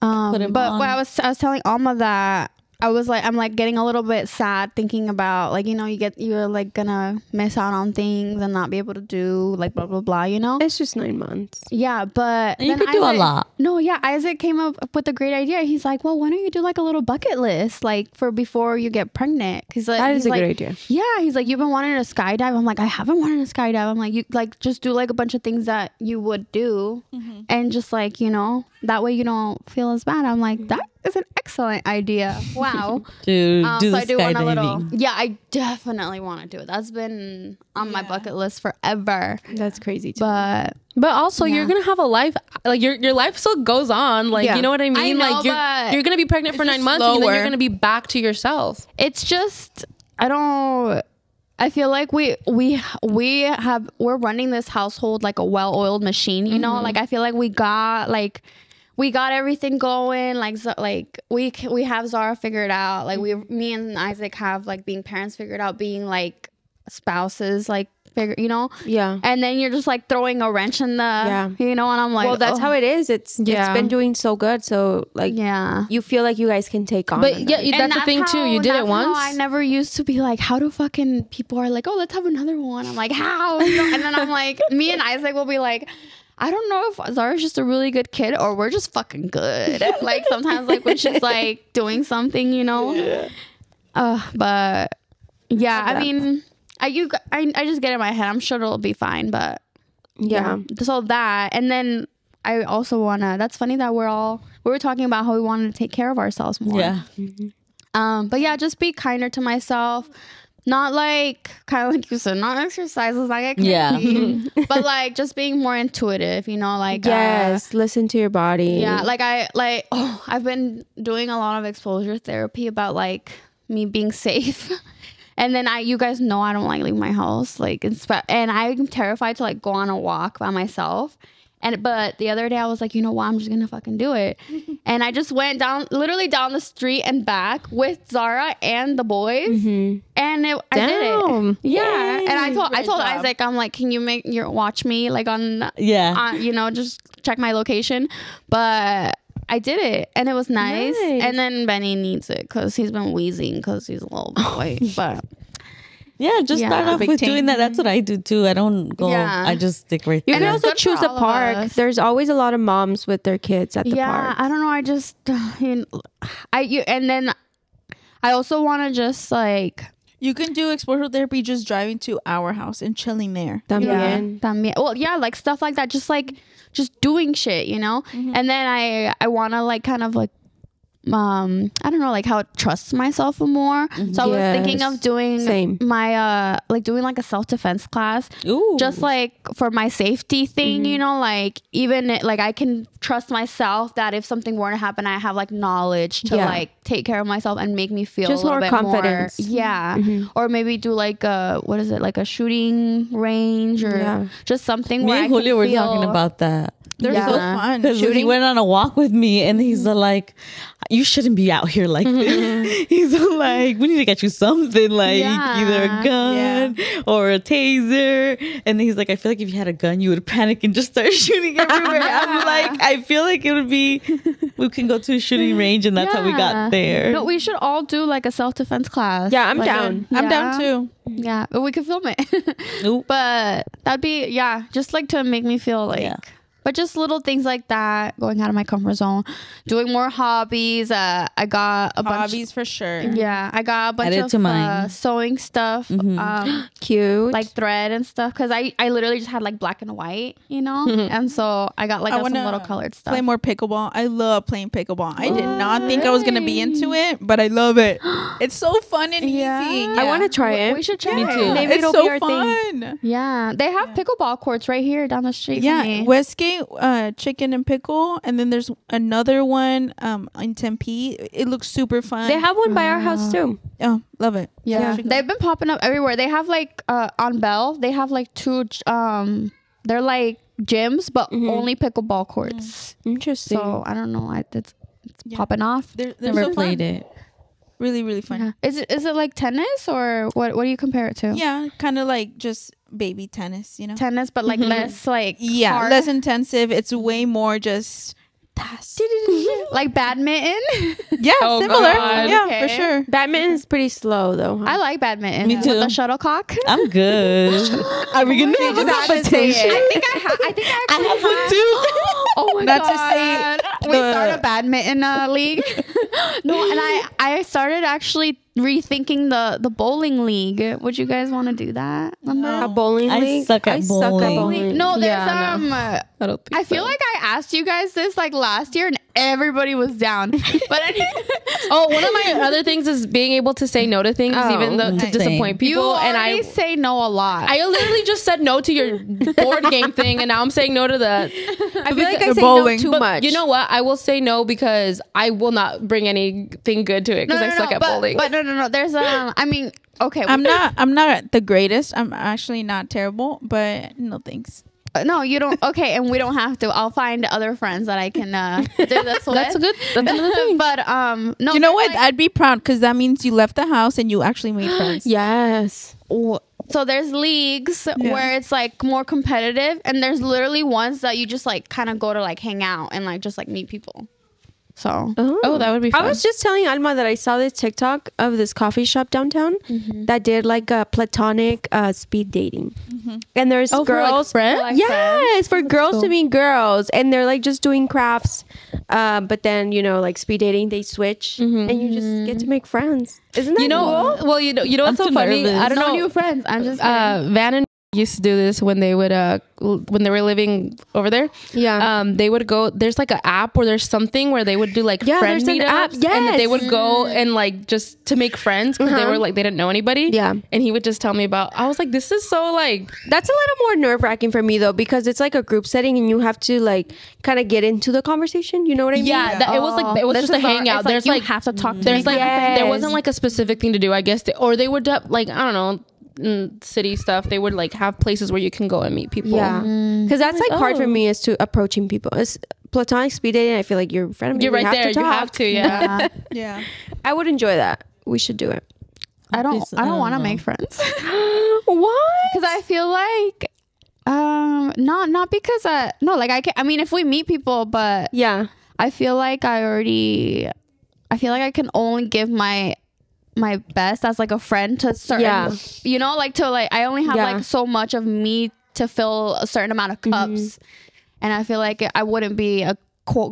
Put him But on. what I was telling Alma that I'm like getting a little bit sad thinking about like, you know, you're like gonna miss out on things and not be able to do like blah blah blah, you know. It's just 9 months. Yeah, but And you then could do a lot. No, yeah, Isaac came up with a great idea. He's like, well, why don't you do like a little bucket list like for before you get pregnant? Because like, That is he's a like, good idea. yeah, he's like, you've been wanting to skydive. I'm like, I haven't wanted to skydive. I'm like, you like just do like a bunch of things that you would do, and just like, you know, that way you don't feel as bad. I'm like, that is an excellent idea. Wow. Dude, do So the I do want a little. skydiving. Yeah, I definitely want to do it. That's been on my bucket list forever. That's crazy too. But But also, you're gonna have a life. Like your life still goes on. Like Yeah. you know what I mean. know, like but you're gonna be pregnant for 9 just months, and then slower. you're gonna be back to yourself. it's just I feel like we're running this household like a well-oiled machine, you know. Like I feel like we got everything going, like we have Zara figured out, like me and Isaac have like being parents figured out, being like spouses like figure, you know. Yeah. And then you're just like throwing a wrench in the you know, and I'm like, Well, that's how it is. It's been doing so good. So like, yeah. you feel like you guys can take on. But yeah, another. that's the thing too. You did it once. I never used to be like, how do fucking people are like, oh, let's have another one. I'm like, how? You know? And then I'm like, me and Isaac will be like, I don't know if Zara's just a really good kid or we're just fucking good. Like sometimes like when she's like doing something, you know. But yeah, I mean, I just get in my head. I'm sure it'll be fine, but yeah. so that, and then I also wanna. That's funny that we were talking about how we wanted to take care of ourselves more. Yeah. But yeah, just be kinder to myself. Not like kind of like you said, not exercises. I get crazy, but like just being more intuitive. You know, like Yes, listen to your body. yeah, like I've been doing a lot of exposure therapy about like me being safe. And then you guys know I don't like leave my house, like, and I'm terrified to like go on a walk by myself. But the other day I was like, you know what, I'm just gonna fucking do it. And I just went literally down the street and back with Zara and the boys, and I did it. Yeah, and I told Isaac, I'm like, can you watch me like on you know, just check my location. But I did it, and it was nice. And then Benny needs it because he's been wheezing because he's a little boy. But Yeah, just start off with doing that. That's what I do too. I don't go. Yeah. I just stick right You there. can it's also good for choose a all of park. us. There's always a lot of moms with their kids at the park. I don't know. I just and then I also want to just like You can do exposure therapy just driving to our house and chilling there. También. también. Well, yeah, like stuff like that. Just doing shit, you know. And then I want to like kind of like I don't know, like how it trusts myself more. So I was thinking Yes. of doing Same. my like doing like a self-defense class, Ooh. just like for my safety thing, you know, like even like I can trust myself that if something were to happen, I have like knowledge to Yeah. like take care of myself and make me feel Just a little more bit confidence. more, yeah. Or maybe do like what is it, like a shooting range or Yeah. just something Me where I and Julio can were feel, talking about that. They're so Yeah. fun. Because he went on a walk with me and he's like, you shouldn't be out here like this. He's like, we need to get you something like Yeah. either a gun or a taser. And he's like, I feel like if you had a gun, you would panic and just start shooting everywhere. I'm like, I feel like it would be, we can go to a shooting range and that's how we Yeah. got there. No, we should all do like a self-defense class. Yeah, I'm Like, down. I'm yeah. down too. Yeah, but we could film it. Nope. But that'd be, yeah, just like to make me feel like, Yeah. but just little things like that, going out of my comfort zone, doing more hobbies. I got a bunch. Hobbies for sure. Yeah, I got a bunch Add it of to mine. sewing stuff, Cute. like thread and stuff. Because I literally just had like black and white, you know, and so I got like I some wanna little colored stuff. Play more pickleball. I love playing pickleball. I did not think I was gonna be into it, but I love it. It's so fun and easy. I want to try it. We should try Me it. too. Maybe It's it'll so be our thing. fun. Yeah, they have pickleball courts right here down the street. from Yeah, me. Westgate, chicken and pickle, and then there's another one in Tempe. It looks super fun. They have one by our house too. oh, love it. Yeah, should go. they've been popping up everywhere. They have like on Bell, they have like two. They're like gyms, but only pickleball courts. Interesting. So I don't know. It's popping off. They're Never so played fun. it. Really, really fun. Yeah. Is it like tennis or what? What do you compare it to? Yeah, kind of like just baby tennis, you know. Tennis, but like less like Yeah, hard. less intensive. It's way more just Like badminton. Yeah, Oh, similar. God. Yeah, Okay. for sure. Badminton is pretty slow though. Huh? I like badminton. Me too. With the shuttlecock. I'm good. Are we gonna have a competition? I think I actually have one too. Oh my Not to god! say We the- started a badminton league. No, and I started actually rethinking the bowling league. Would you guys want to do that? Remember? A bowling I league? suck at bowling. No, there's Yeah, no. I don't think I feel like I asked you guys this like last year and everybody was down. But Oh, one of my other things is being able to say no to things, even though to Same. disappoint you people. And already say no a lot. I literally just said no to your board game thing, and now I'm saying no to the. I feel like I The say bowling. no too But much. you know what? I will say no because I will not bring anything good to it because I suck at bowling. But no. There's I mean, okay. I'm not the greatest. I'm actually not terrible, but no thanks. No, you don't. Okay, and we don't have to. I'll find other friends that I can do this with. That's another thing. But no, You know what? like, I'd be proud because that means you left the house and you actually made friends. Yes. so there's leagues where it's like more competitive, and there's literally ones that you just like kind of go to like hang out and like just like meet people. So Oh, that would be fun. I was just telling Alma that I saw this TikTok of this coffee shop downtown that did like a platonic speed dating. And there's Oh, for, like, girls. friends? like Yes, for girls to meet girls. And they're like just doing crafts. But then, you know, like speed dating, they switch and you just get to make friends. Isn't that you know, cool? well, you know what's I'm so too funny? nervous. I don't no know. new friends. I'm just kidding. Van and used to do this when they would when they were living over there. Yeah. They would go. There's like an app where there's something where they would do like Yeah, friend there's an meetups, app. and that they Yes. would go and like just to make friends because they were like they didn't know anybody. Yeah. and he would just tell me about. I was like, this is so like That's a little more nerve wracking for me though, because it's like a group setting and you have to like kind of get into the conversation. You know what I mean? yeah. That, it was like it was This just a is our- hangout. it's There's you like have to talk. To there's me. like Yes. there wasn't like a specific thing to do. I guess or they would like I don't know. City stuff, they would like have places where you can go and meet people. Yeah. Because that's like hard for oh. me is to approaching people. It's platonic speed dating. I feel like you're in front of me. You're we right there. To You have talk. to. Yeah. Yeah. I would enjoy that. We should do it. I don't want to know. make friends What? because I feel like not because I mean if we meet people, but Yeah. I feel like I can only give my best as like a friend to certain, you know, like to like I only have Yeah. like so much of me to fill a certain amount of cups, and I feel like I wouldn't be a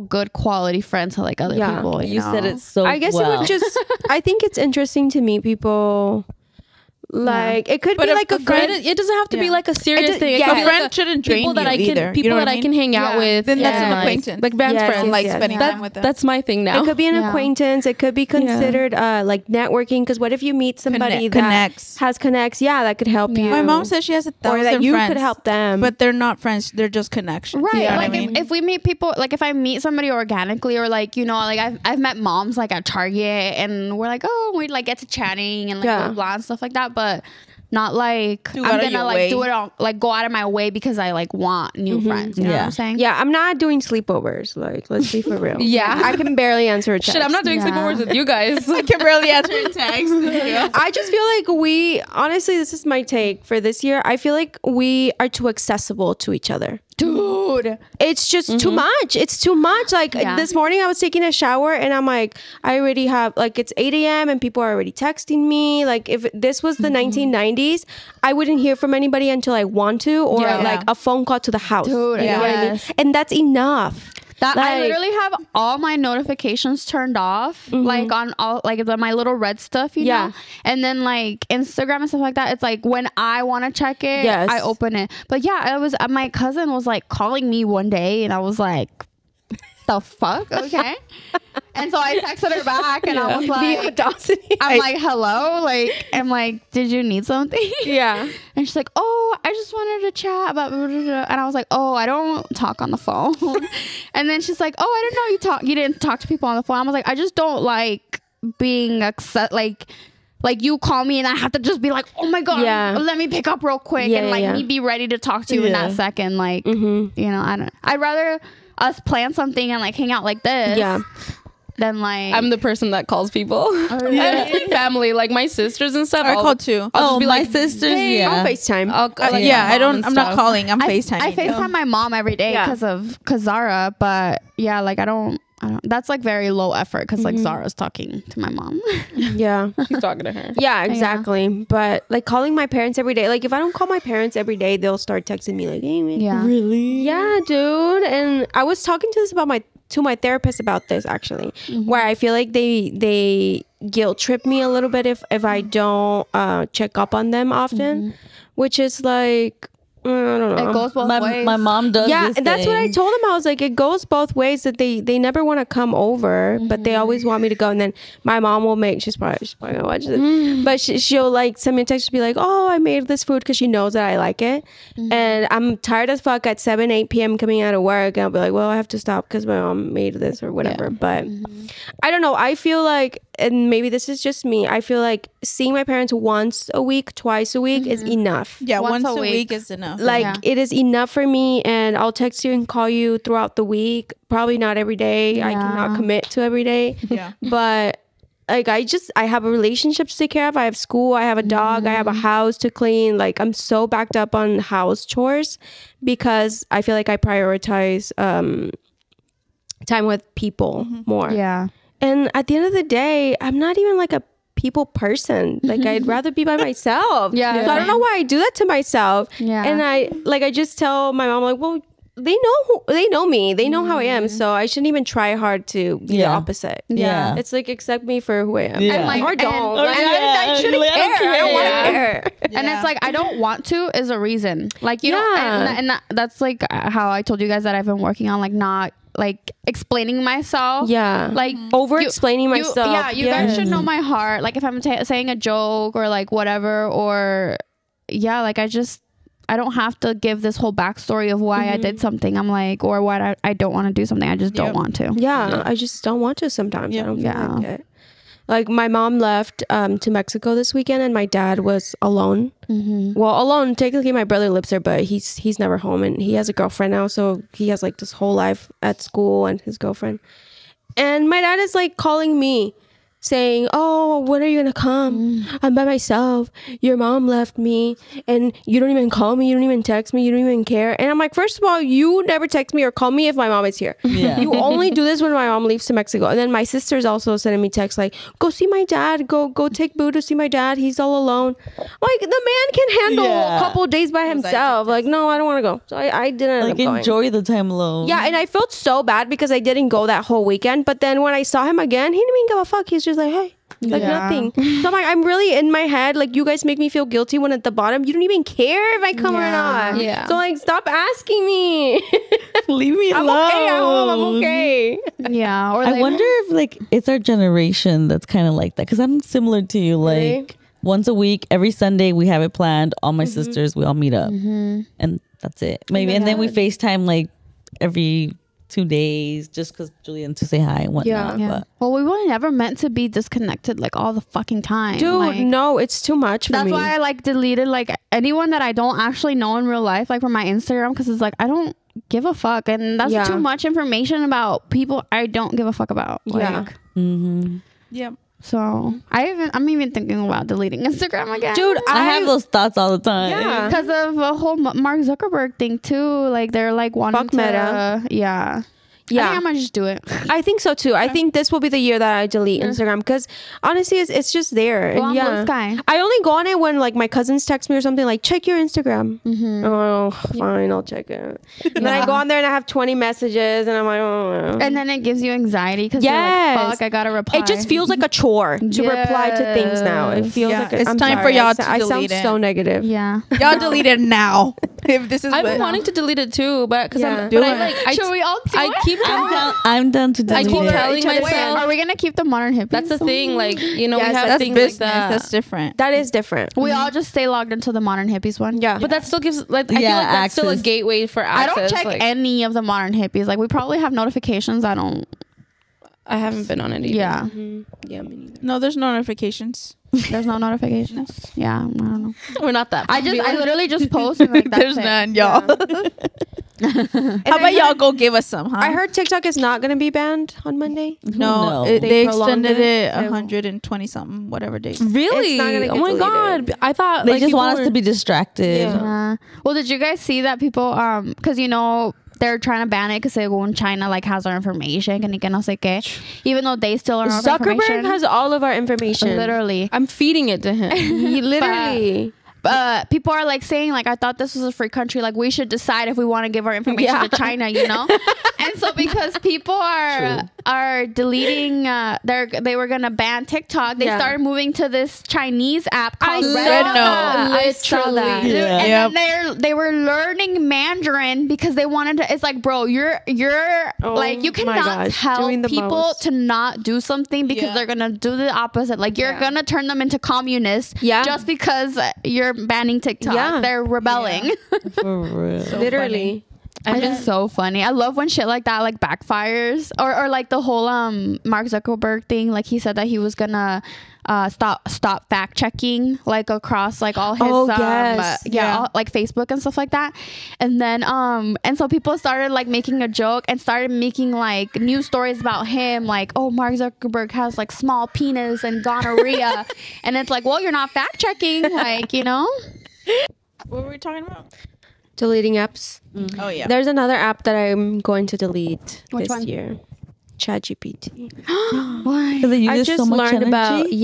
good quality friend to like other Yeah. people. You know? said it so I guess well. it would just. I think it's interesting to meet people. Like it could But be like a friend- good. It doesn't have to be Yeah. like a serious It- thing. It yeah. could A be friend like shouldn't drain people that you I can either. people You know that what I I mean? can hang out Yeah. with. Then that's and, an acquaintance. like Van's Yes, friend. yes, Like yes, spending yes. time with them. That's my thing now. It could be an Yeah. acquaintance. It could be considered like networking. Because what if you meet somebody that Connects. has connects? Yeah, that could help you. My mom says she has 1,000 or that you friends, could help them. but they're not friends. They're just connections. Right. You know what Like I mean? if we meet people, like if I meet somebody organically or like, you know, like I've met moms like at Target and we're like, oh, we like get to chatting and like Yeah. blah, blah and stuff like that. But not like Do I'm out of gonna your like way. do it all like go out of my way because I like want new friends. You know what Yeah. I'm saying? yeah, I'm not doing sleepovers. Like, let's be for real. Yeah. I can barely answer a text. Shit, I'm not doing Yeah. sleepovers with you guys. I can barely answer a text. I just feel like we honestly, this is my take for this year. I feel like we are too accessible to each other. Dude. It's just too much. It's too much. Like Yeah. this morning, I was taking a shower and I'm like, I already have like it's 8 a.m. and people are already texting me. Like if this was the 1990s, I wouldn't hear from anybody until I want to, or Yeah. like a phone call to the house. Dude, you know what I mean? yes. And that's enough. That I Like- literally have all my notifications turned off, like on all like my little red stuff, you Yeah. know. And then like Instagram and stuff like that. It's like when I want to check it, Yes. I open it. But yeah, I was my cousin was like calling me one day, and I was like, "The fuck, okay." And so I texted her back, and I was The like, audacity. "I'm like, hello, like, I'm like, did you need something?" yeah. And she's like, "Oh, I just wanted to chat about," blah, blah, blah. And I was like, "Oh, I don't talk on the phone." And then she's like, "Oh, I didn't know you didn't talk to people on the phone." I was like, "I just don't like being like you call me and I have to just be like, oh my god, Yeah. let me pick up real quick Yeah, and yeah, like yeah. me be ready to talk to you in that second." Like, you know, I'd rather us plan something and like hang out like this. Yeah. then like I'm the person that calls people. And it's my family, like my sisters and stuff. I called too. I'll just Oh, be my like, sisters, hey, yeah. I'll FaceTime. I'll, like, Yeah, my I mom don't. and I'm not stuff. calling. I'm FaceTiming. I FaceTime my mom every day Yeah. because Zara, but yeah, like I don't. That's like very low effort because like Zara's talking to my mom. Yeah. He's talking to her. Yeah, exactly. But like calling my parents every day, like if I don't call my parents every day, they'll start texting me like, "Hey, man." Yeah. Really? Yeah, dude. And I was talking to my therapist about this actually, where I feel like they guilt trip me a little bit if I don't check up on them often, which is like I don't know. It goes both ways. My mom does. Yeah, this and that's what I thing. told them. I was like, it goes both ways. That they never want to come over, but they always want me to go. And then my mom will make. She's probably gonna watch this, but she'll like send me a text to be like, "Oh, I made this food," because she knows that I like it. And I'm tired as fuck at 7-8 p.m. coming out of work, and I'll be like, "Well, I have to stop because my mom made this or whatever." But I don't know. I feel like, and maybe this is just me. I feel like seeing my parents once a week, twice a week is enough. Yeah, Once once a a week. week is enough. Like Yeah. it is enough for me, and I'll text you and call you throughout the week. Probably not every day. I cannot commit to every day. Yeah. But like I have a relationship to take care of. I have school. I have a dog. I have a house to clean. Like I'm so backed up on house chores because I feel like I prioritize time with people more. Yeah. And at the end of the day, I'm not even like a people person. Like I'd rather be by myself. Yeah. So I don't know why I do that to myself. Yeah. And I just tell my mom like, well, they know me. They know how I am. So I shouldn't even try hard to be the Yeah. opposite. Yeah. It's like accept me for who I am. Yeah. And, like, or don't. and- Like, yeah. I shouldn't Like, I care. don't care. I don't want Yeah. to care. And it's like I don't want to is a reason. Like you know, Yeah. and that's like how I told you guys that I've been working on like not like explaining myself. Yeah. Like Over explaining myself. Yeah, you Yes. guys should know my heart. Like if I'm saying a joke or like whatever, or yeah, like I don't have to give this whole backstory of why I did something. I'm like, or why I don't want to do something. I just don't want to. Yeah, I just don't want to sometimes. I don't feel Yeah. like it. Like my mom left to Mexico this weekend, and my dad was alone. Well, alone. Technically, my brother lives there, but he's never home, and he has a girlfriend now, so he has like this whole life at school and his girlfriend. And my dad is like calling me, saying, "Oh, when are you gonna come? I'm by myself. Your mom left me, and you don't even call me. You don't even text me. You don't even care." And I'm like, first of all, you never text me or call me if my mom is here. Yeah. You only do this when my mom leaves to Mexico. And then my sister's also sending me texts like, "Go see my dad. Go take Boo to see my dad. He's all alone." Like the man can handle Yeah. a couple of days by himself. Like, no, I don't want to go. So I didn't end Like up going. enjoy the time alone. Yeah, and I felt so bad because I didn't go that whole weekend. But then when I saw him again, he didn't even give a fuck. He's just like, "Hey." Like Yeah. nothing. So I'm like, I'm really in my head. Like you guys make me feel guilty when at the bottom you don't even care if I come or not. Yeah. So like, stop asking me. Leave me I'm alone. okay at home. I'm okay. Yeah. Or I like, wonder if like it's our generation that's kind of like that because I'm similar to you. Like Really? once a week, every Sunday we have it planned. All my sisters, we all meet up, and that's it. Maybe, and then we FaceTime like every 2 days just because Julian to say hi and whatnot. Yeah. But Well, we were never meant to be disconnected like all the fucking time. Dude, Like, no, it's too much for that's me. why I like deleted like anyone that I don't actually know in real life, like from my Instagram, because it's like I don't give a fuck, and that's Yeah. too much information about people I don't give a fuck about. Yeah. Like, Yeah. so I'm even thinking about deleting Instagram again, Dude, I have those thoughts all the time. Yeah. because of a whole Mark Zuckerberg thing too. Like they're like wanting Fuck to, Meta. yeah. I Yeah. think I might just do it. I think so too. I think this will be the year that I delete Instagram because honestly, it's just there. Well, And I'm Blue Sky. I only go on it when like my cousins text me or something like, check your Instagram. Oh, fine, I'll check it. And then I go on there and I have 20 messages and I'm like, oh. And then it gives you anxiety because you're Yes. like, fuck, I gotta reply. It just feels like a chore to reply to things now. It feels Yeah, like it's I'm time sorry, for y'all I to I sound delete it. so negative. yeah. Y'all delete it now. If this is I've been what- wanting to delete it too, but because Yeah. I'm, Do but I it. like, I, Should we all do I it? keep telling, I'm done to I delete keep it. telling Each other's myself, Are we gonna keep the modern hippies? that's the thing. Like, you know, we Yes, have that's things business. like that. That's different. That is different. We all just stay logged into the modern hippies one. Yeah. But that still gives, like, I feel Yeah, like that's still a access. gateway for I access. don't check like, any of the modern hippies. Like we probably have notifications. I don't. I haven't been on it either. Yeah. Yeah, me neither. No, there's no notifications. There's no notifications. Yeah. I don't know. We're not that. I literally just post and like that's There's it. none, y'all. How about y'all go give us some, huh? I heard TikTok is not going to be banned on Monday. No, No. they prolonged extended it it. 120 something, whatever days. Really? It's not gonna Oh get my deleted. god! I thought They like just people want us were- to be distracted. Yeah. Well, did you guys see that people because they're trying to ban it because según China like has our information and no sé qué, even though they still are our Zuckerberg information. has all of our information. Literally. I'm feeding it to him. He literally. People are like saying like I thought this was a free country, like we should decide if we want to give our information Yeah. to China, and so because people are deleting they were gonna ban TikTok, they Yeah. started moving to this Chinese app called saw Red that. Note. I saw that. Literally. Yeah. And then they were learning Mandarin because they wanted to. It's like, bro, you're like you Oh my cannot gosh, tell doing the people most. to not do something because Yeah. they're gonna do the opposite. Like you're gonna turn them into communists Yeah. just because you're banning TikTok. Yeah. They're rebelling. For real. Literally. It's so funny. I love when shit like that like backfires, or like the whole Mark Zuckerberg thing. Like he said that he was gonna stop fact checking like across like all his yes. all, like Facebook and stuff like that. And then and so people started like making a joke and started making like news stories about him, like, oh, Mark Zuckerberg has like small penis and gonorrhea. And it's like, well, you're not fact checking, like, What were we talking about? Deleting apps. Oh yeah. There's another app that I'm going to delete Which this one? year. ChatGPT. Why? Because it I uses just so much learned energy.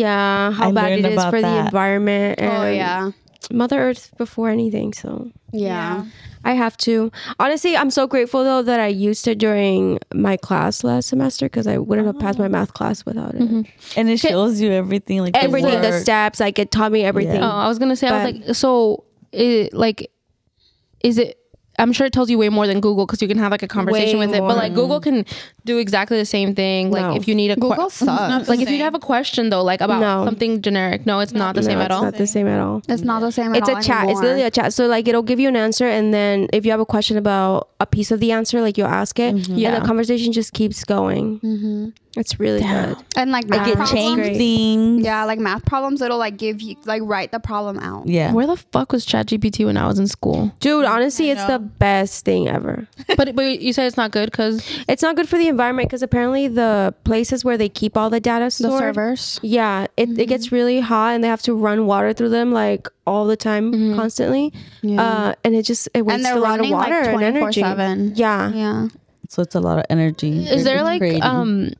about how I bad learned it is about for the that. environment and Oh yeah. Mother Earth before anything. So Yeah. I have to. Honestly, I'm so grateful though that I used it during my class last semester because I wouldn't have passed my math class without it. And it shows you everything, like Everything, the work. steps, like it taught me everything. Oh, I was gonna say, I was But- like, so, is it? I'm sure it tells you way more than Google because you can have like a conversation Way with it. But like more. Google can do exactly the same thing. No. Like if you need a Google sucks. like if you have a question though, like about No. something generic, no, it's not the same No, at it's all. not the same at all. It's not the same at It's all a chat. It's anymore. literally a chat. So like it'll give you an answer, and then if you have a question about a piece of the answer, like you'll ask it, Yeah. and the conversation just keeps going. It's really good. And like Like math it problems. changed Great. things. Yeah, like math problems, it'll like give you like write the problem out. Yeah. Where the fuck was ChatGPT when I was in school? Dude, honestly, it's the best thing ever. but you said it's not good because It's not good for the environment because apparently the places where they keep all the data The stored, servers. yeah, it gets really hot and they have to run water through them like all the time, constantly. Yeah. And it wastes And they're a lot of running water like and energy. 24/7. Yeah. Yeah. So it's a lot of energy. is there like creating.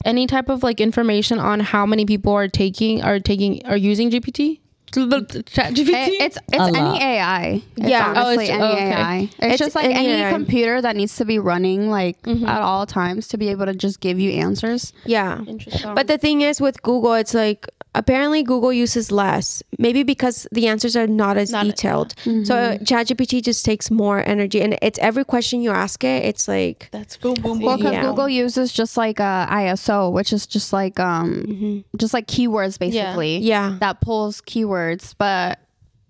any type of like information on how many people are using GPT? ChatGPT? It's A lot. any AI. It's Yeah. honestly Oh, any okay. AI. It's just like any AI. computer that needs to be running like at all times to be able to just give you answers. Yeah. Interesting. But the thing is with Google, it's like apparently Google uses less. Maybe because the answers are not as detailed. So ChatGPT just takes more energy, and it's every question you ask it, it's like that's Boom, boom, Well, boom. because Yeah. Google uses just like ISO, which is just like keywords basically. Yeah. That pulls keywords, but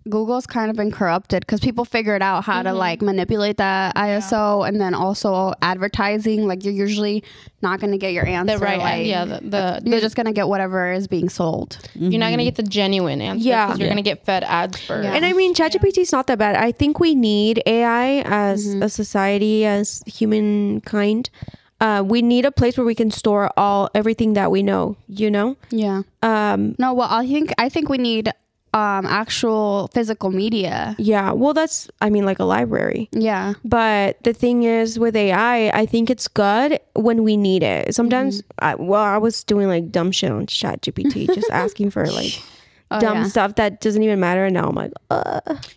Google's kind of been corrupted because people figured out how to like manipulate that ISO, and then also advertising. Like you're usually not going to get your answer. the right. Like, You're you're just going to get whatever is being sold. you're not gonna get the genuine answer. Yeah. 'cause you're gonna get fed ads for. Yeah. And I mean, ChatGPT is not that bad. I think we need AI as a society, as humankind. We need a place where we can store everything that we know. You know. Yeah. No, well, I think we need actual physical media. Yeah. Well, that's like a library. Yeah. But the thing is with AI, I think it's good when we need it. Sometimes, I was doing like dumb shit on ChatGPT, just asking for like dumb stuff that doesn't even matter. And now I'm like,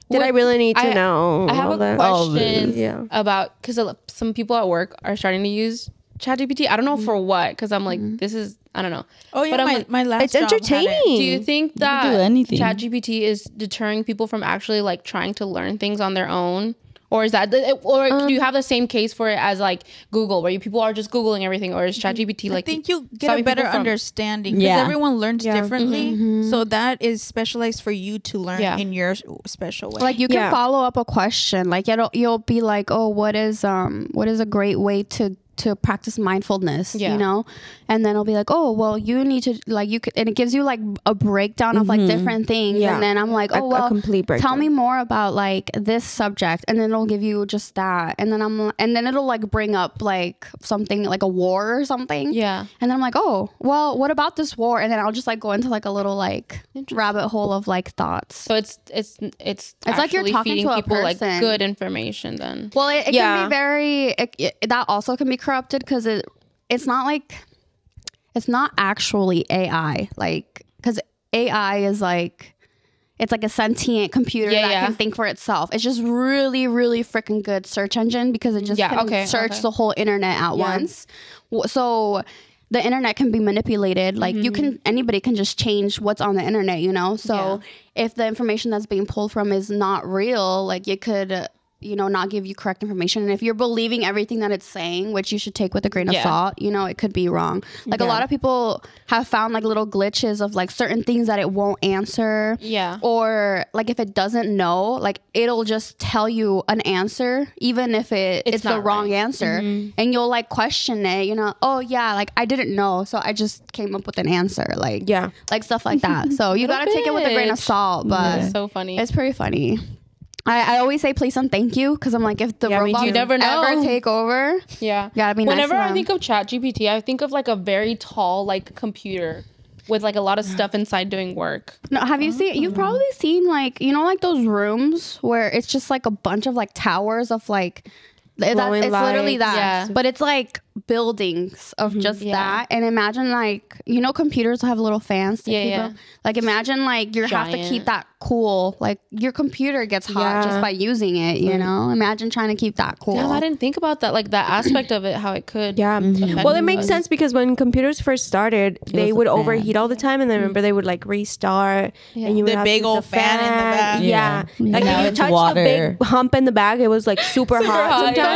did I really need to know? I have all a that? question Yeah. about because some people at work are starting to use ChatGPT. I don't know for what because I'm like this is I don't know. Oh yeah, But I'm like, my last It's job had it. entertaining. Do you think that do anything. ChatGPT is deterring people from actually like trying to learn things on their own? Or is that, or do you have the same case for it as like Google, where people are just Googling everything, or is ChatGPT like? I think you get stopping a better people from- understanding because Yeah. everyone learns Yeah. differently. So that is specialized for you to learn Yeah. in your special way. Like you can Yeah. follow up a question. Like you'll be like, oh, what is a great way to to practice mindfulness, Yeah. you know, and then it'll be like, oh, well, you need to like, you could, and it gives you like a breakdown of like different things. Yeah. And then I'm like, oh, A well, complete tell breakdown. me more about like this subject. And then it'll give you just that. And then and then it'll like bring up like something like a war or something. Yeah. And then I'm like, oh, well, what about this war? And then I'll just like go into like a little like rabbit hole of like thoughts. So it's like you're actually talking feeding to a people like person. good information then. Well, it Yeah. can be very, that also can be corrupted because it's not actually AI. Like, because AI is like, it's like a sentient computer Yeah, that yeah. can think for itself. It's just really, really freaking good search engine because it just can search the whole internet at once. So the internet can be manipulated. Like anybody can just change what's on the internet, you know? So if the information that's being pulled from is not real, like it could, you know, not give you correct information. And if you're believing everything that it's saying, which you should take with a grain of salt, you know, it could be wrong. Like a lot of people have found like little glitches of like certain things that it won't answer. Yeah. Or like if it doesn't know, like it'll just tell you an answer, even if it's the not wrong right. answer. And you'll like question it, you know, oh yeah, like I didn't know. So I just came up with an answer. Like, like stuff like that. So you got to take it with a grain of salt, but It's so funny. it's pretty funny. I always say please and thank you because I'm like, if the Yeah, me robots too. You never know. ever take over, Yeah. gotta be nice Whenever to I them. think of ChatGPT, I think of like a very tall like computer with like a lot of stuff inside doing work. no, have you seen? You've probably seen like, you know, like those rooms where it's just like a bunch of like towers of like. It's Glowing literally lights. that, Yeah. but it's like buildings of just that. And imagine like, you know, computers have little fans to keep them. Like imagine like you have to keep Giant. that cool. Like your computer gets hot just by using it. You know, imagine trying to keep that cool. Damn, I didn't think about that, like that aspect of it, how it could. Yeah. affect Well, it makes us. sense because when computers first started, they was would a fan. overheat all the time, and then remember they would like restart, and you would The have big to- old fan in the back. Yeah, like Now if you it's touch water. the big hump in the back, it was like super, hot hot, sometimes.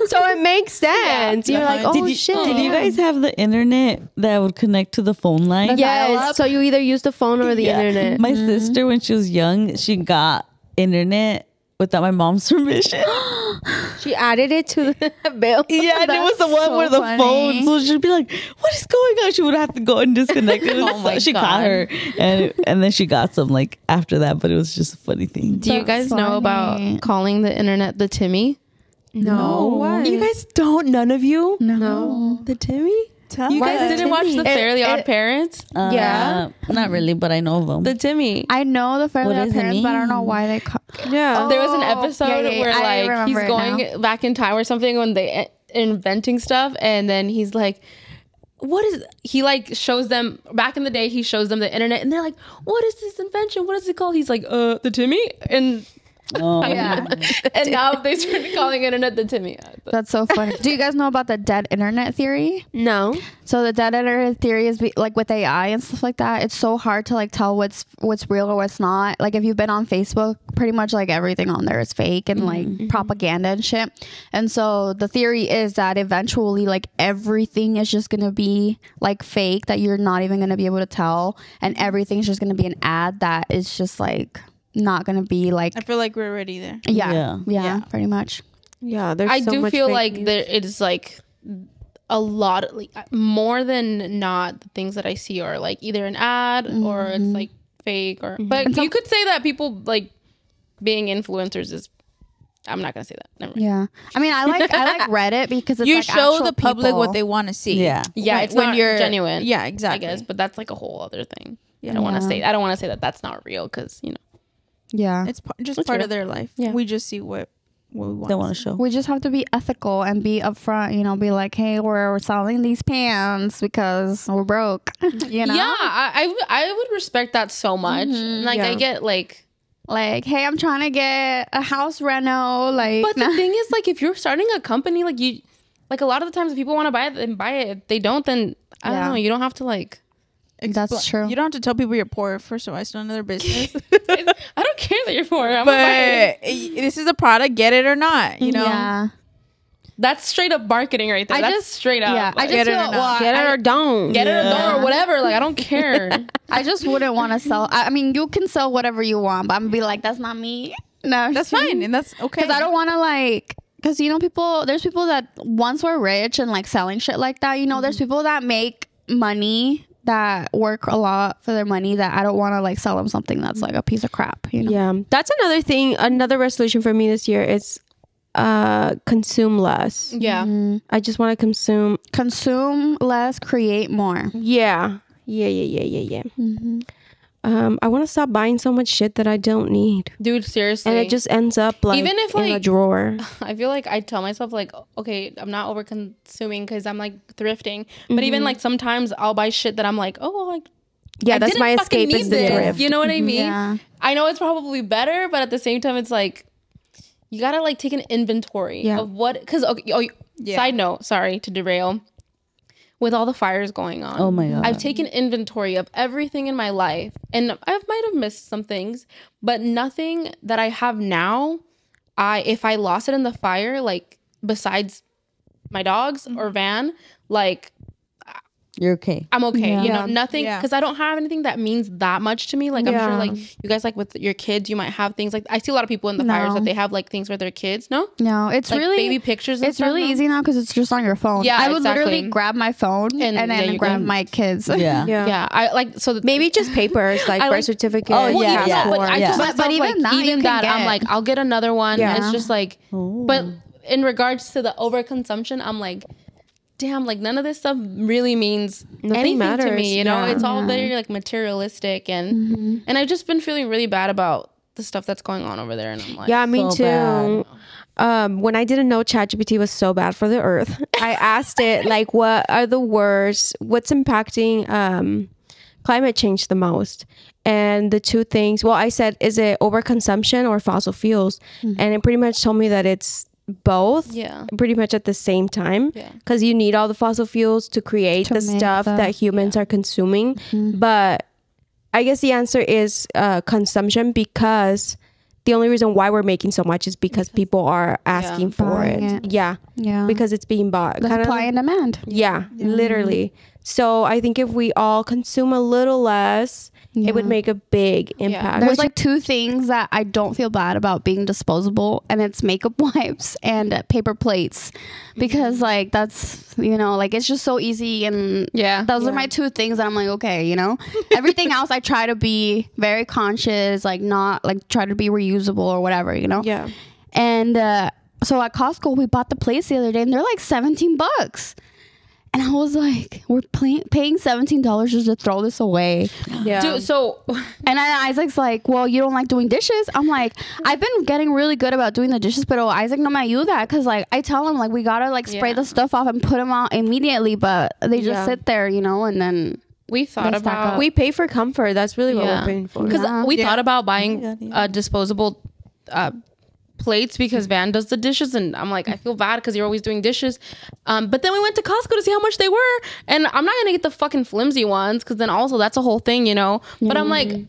So it makes sense. You're like, oh shit. Did you guys have the internet that would connect to the phone line? Yes. So you either use the phone or the internet. My sister, when she was young, she got internet without my mom's permission. She added it to the bill. Yeah, and it was the one so where the funny. phone. So she'd be like, "What is going on?" She would have to go and disconnect it. Oh my She God. caught her, and then she got some like after that. But it was just a funny thing. Do you guys know about calling the internet the Timmy? No. You guys don't? None of you? No. The Timmy? Tell You us. guys didn't watch the Fairly Odd Parents? Yeah. Not really, but I know of them. The Timmy. I know the Fairly What Odd does it Parents, but I don't know mean? why they. Yeah. There was an episode yeah, where I like he's remember it going back in time or something when they inventing stuff, and then he's like, what is he like shows them back in the day, he shows them the internet, and they're like, what is this invention, what is it called? He's like, the Timmy. And Yeah, and now they started calling internet the Timmy. that's so funny. Do you guys know about the dead internet theory? No. So the dead internet theory is like with AI and stuff like that. It's so hard to like tell what's real or what's not. Like if you've been on Facebook, pretty much like everything on there is fake and like propaganda and shit. And so the theory is that eventually like everything is just gonna be like fake, that you're not even gonna be able to tell, and everything's just gonna be an ad that is just like not gonna be like I feel like we're already there. yeah, pretty much. Yeah. There's I so do much feel fake like news. there it is like a lot, like more than not, the things that I see are like either an ad or it's like fake, or but you could say that people like being influencers is, I'm not gonna say that. Never mind. Yeah, I mean, I like Reddit because it's You like show actual the public people. what they want to see. Yeah. Yeah, When- it's when not you're- genuine. Yeah, I exactly. guess, but that's like a whole other thing. I don't want to say. I don't want to say that that's not real because Yeah, It's just It's part real. of their life. Yeah. We just see what we want. They want to show. we just have to be ethical and be upfront. You know, be like, hey, we're selling these pants because we're broke. You know, yeah, I would respect that so much. Like I Yeah. get like, hey, I'm trying to get a house reno. Like, but the thing is, like, if you're starting a company, like you, like a lot of the times, if people want to buy it, then buy it. If they don't, then I don't Yeah. know. You don't have to like. that's true. You don't have to tell people you're poor. First of all, it's none of their business. I don't care that you're poor. I'm gonna buy it. but this is a product, get it or not. You know. Yeah, That's straight up marketing right there. I That's just- straight up. yeah. I like, just Get it feel or not. well, Get it or don't. get it or don't or whatever. Like I don't care. I just wouldn't want to sell. I mean, you can sell whatever you want, but I'm gonna be like, that's not me. No, That's fine, and that's okay. because I don't want to like because there's people that once were rich and like selling shit like that. There's people that make money, that work a lot for their money, that I don't want to like sell them something that's like a piece of crap. Yeah, that's another thing. Another resolution for me this year is consume less. Yeah. I just want to Consume less, create more. Yeah. I want to stop buying so much shit that I don't need, Dude, seriously. and it just ends up like Even if, in a like, drawer. I feel like I tell myself like, okay, I'm not over consuming because I'm like thrifting. But even like sometimes I'll buy shit that I'm like, oh, like, Yeah, I that's didn't my fucking escape need is the this. thrift. You know what I mean? Yeah. I know it's probably better, but at the same time, it's like you gotta like take an inventory Yeah. of what. Because side note, sorry to derail. With all the fires going on, Oh my God. I've taken inventory of everything in my life, and I might have missed some things, but nothing that I have now. If I lost it in the fire, like besides my dogs or van, like You're okay. I'm okay. Yeah. You know, nothing, Yeah. because I don't have anything that means that much to me. Like I'm sure Yeah. like you guys, like with your kids, you might have things like I see a lot of people in the fires No. that they have like things for their kids. No, No, it's like really baby pictures. And It's stuff really now? easy now because it's just on your phone. Yeah, I would exactly. literally grab my phone And, and yeah, then you're grab good. my kids. Yeah. Yeah, I like so that Maybe just papers like I birth like- certificate. Oh, Well, yeah, even that, but I yeah. just But myself, even like, that, you even can that, get. I'm like, I'll get another one. Yeah. And it's just like, but in regards to the overconsumption, I'm like, damn, like none of this stuff really means Nothing anything to matters. me. You know, Yeah. it's all very like materialistic, and I've just been feeling really bad about the stuff that's going on over there, and I'm like, Yeah, me So too. bad. When I didn't know ChatGPT was so bad for the earth, I asked it like, what are the worst? What's impacting climate change the most? And the two things, well, I said, is it overconsumption or fossil fuels? And it pretty much told me that it's both. Yeah. Pretty much at the same time. Yeah. Because you need all the fossil fuels to create To the make stuff the- that humans are consuming. But I guess the answer is consumption, because the only reason why we're making so much is because people are asking for Buying it. it. Yeah. Yeah. Because it's being bought. the Kinda supply like- and demand. yeah, literally. So I think if we all consume a little less, it would make a big impact. There's like two things that I don't feel bad about being disposable, and it's makeup wipes and paper plates, because like that's, like it's just so easy, and Yeah. those are my two things that I'm like, okay, everything else I try to be very conscious, like not like try to be reusable or whatever, Yeah. And so at Costco we bought the plates the other day, and they're like $17. And I was like, we're paying $17 just to throw this away. Yeah. Dude, so And then Isaac's like, well, you don't like doing dishes? I'm like, I've been getting really good about doing the dishes, but Isaac no me ayuda. Because like I tell him, like, we gotta like spray Yeah. the stuff off and put them out immediately, but they just Yeah. sit there, and then we thought They stack about up. we pay for comfort. That's really what Yeah. we're paying for. because Yeah. we Yeah. thought about buying Yeah. disposable plates because Van does the dishes, and I'm like, I feel bad because you're always doing dishes. But then we went to Costco to see how much they were, and I'm not gonna get the fucking flimsy ones because then also that's a whole thing, But I'm like,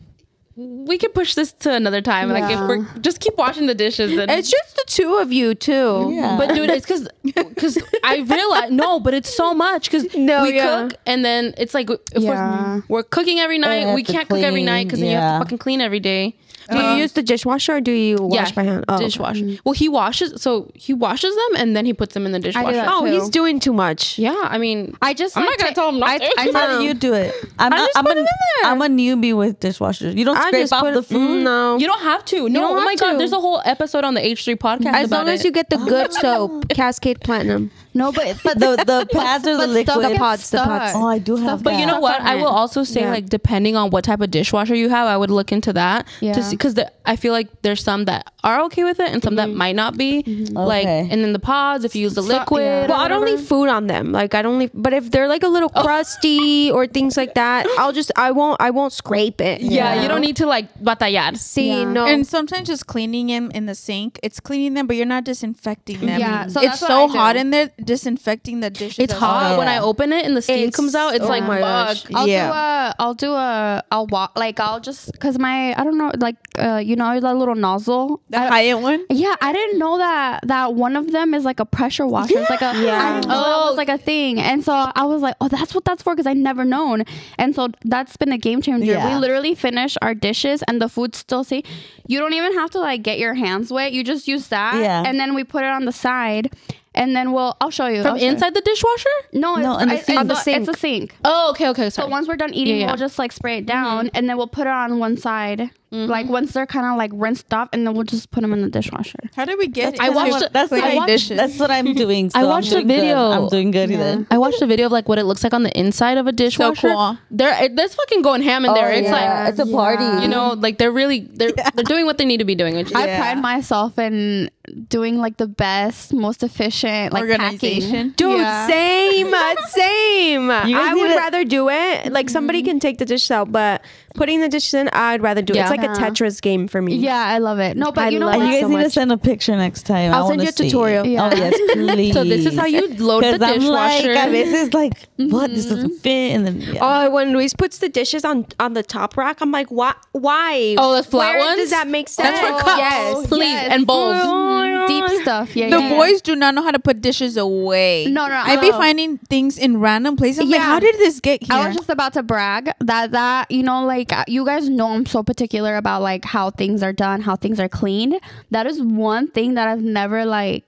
we could push this to another time. Like if we're just keep washing the dishes. And It's just the two of you too. Yeah. but dude, it's because I realized no, but it's so much because No, we yeah. cook and then it's like if Yeah. we're cooking every night, have we to can't cook every clean, night because then you have yeah. to fucking clean every day. Do you use the dishwasher or do you wash by hand? Oh, okay. dishwasher. Well, he washes them and then he puts them in the dishwasher. that Oh, too. he's doing too much. Yeah, I mean, I just I'm like not gonna tell him not to. I How do you do it? I'm just put it in there. I'm a newbie with dishwashers. You don't I scrape just off put the it. food. No. you don't have to. No, don't oh my have god, to. there's a whole episode on the H3 podcast As about long as it. you get the good soap, Cascade Platinum. no, but The pads or the stuff liquid. gets pods, the pods. stuck. Oh, I do have But that. you know what? I will also say, Yeah. like, depending on what type of dishwasher you have, I would look into that Yeah. to see, because I feel like there's some that are okay with it and some that might not be. Like, Okay. and then the pods, if you use the liquid. yeah. or Well, I don't whatever. leave food on them. Like I don't leave. But if they're like a little crusty or things like that, I won't scrape it. Yeah, you don't need to like batallar. See, Yeah. no. And sometimes just cleaning them in the sink, it's cleaning them, but you're not disinfecting them. Yeah, so it's that's what so I do. hot in there, disinfecting the dishes. It's as hot well. when I Yeah. open it and the steam It's- comes out. It's oh like, my gosh. fuck. I'll just, I'll just, cause I'll just you know, that little nozzle. The Hyatt one. Yeah, I didn't know that one of them is like a pressure washer. It's like a I didn't know that was like a thing. And so I was like, oh, that's what that's for, because I never known. And so that's been a game changer. Yeah. We literally finish our dishes and the food still see. You don't even have to like get your hands wet. You just use that, and then we put it on the side. And then I'll show you. From inside the dishwasher? No, in the sink. on the sink. It's a sink. Oh, okay. So once we're done eating, we'll just like spray it down, and then we'll put it on one side. Like once they're kind of like rinsed off, and then we'll just put them in the dishwasher. How did we get? I watched. That's what I'm doing. So I watched a video. I'm doing good then. I watched a video of like what it looks like on the inside of a dishwasher. cool. There's fucking going ham in there. It's like it's a party. you know, like they're doing what they need to be doing. Which is, I pride myself in doing like the best, most efficient like Organization. packing. Dude, Yeah. same. I would need to- rather do it. Like somebody can take the dishes out, but putting the dishes in, I'd rather do it. It's like a Tetris game for me. Yeah, I love it. No, but I you know love what? it. You guys so need to much. send a picture next time. I'll send you a tutorial. Yeah. Oh yes, please. so this is how you load the Because I'm like, dishwasher. a veces like, what? This doesn't fit, and then Oh, when Luis puts the dishes on the top rack, I'm like, why? Oh, the flat Where ones? does that make sense? That's for cups, Yes. please, and bowls. Deep stuff. Yeah, The yeah. boys do not know how to put dishes away. No. I be finding things in random places. I'm like, Yeah. how did this get here? I was just about to brag that you know, like you guys know I'm so particular about like how things are done, how things are cleaned. That is one thing that I've never like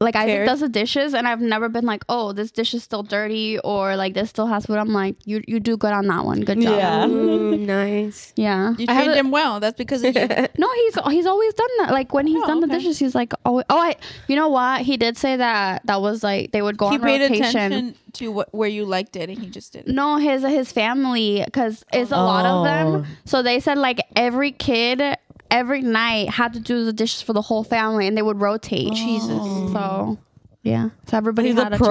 Isaac does the dishes, and I've never been like, oh, this dish is still dirty, or like this still has food. I'm like, you do good on that one. Good job. Yeah. Nice. Yeah. You trained him well. That's because of you. No, he's always done that. Like when he's done the dishes, he's like, you know what? He did say that was like they would go He on paid rotation. attention to where you liked it, and he just did it. No, his family, because it's a lot of them. So they said like every kid every night had to do the dishes for the whole family, and they would rotate. Jesus. So yeah. So everybody He's had a a pro.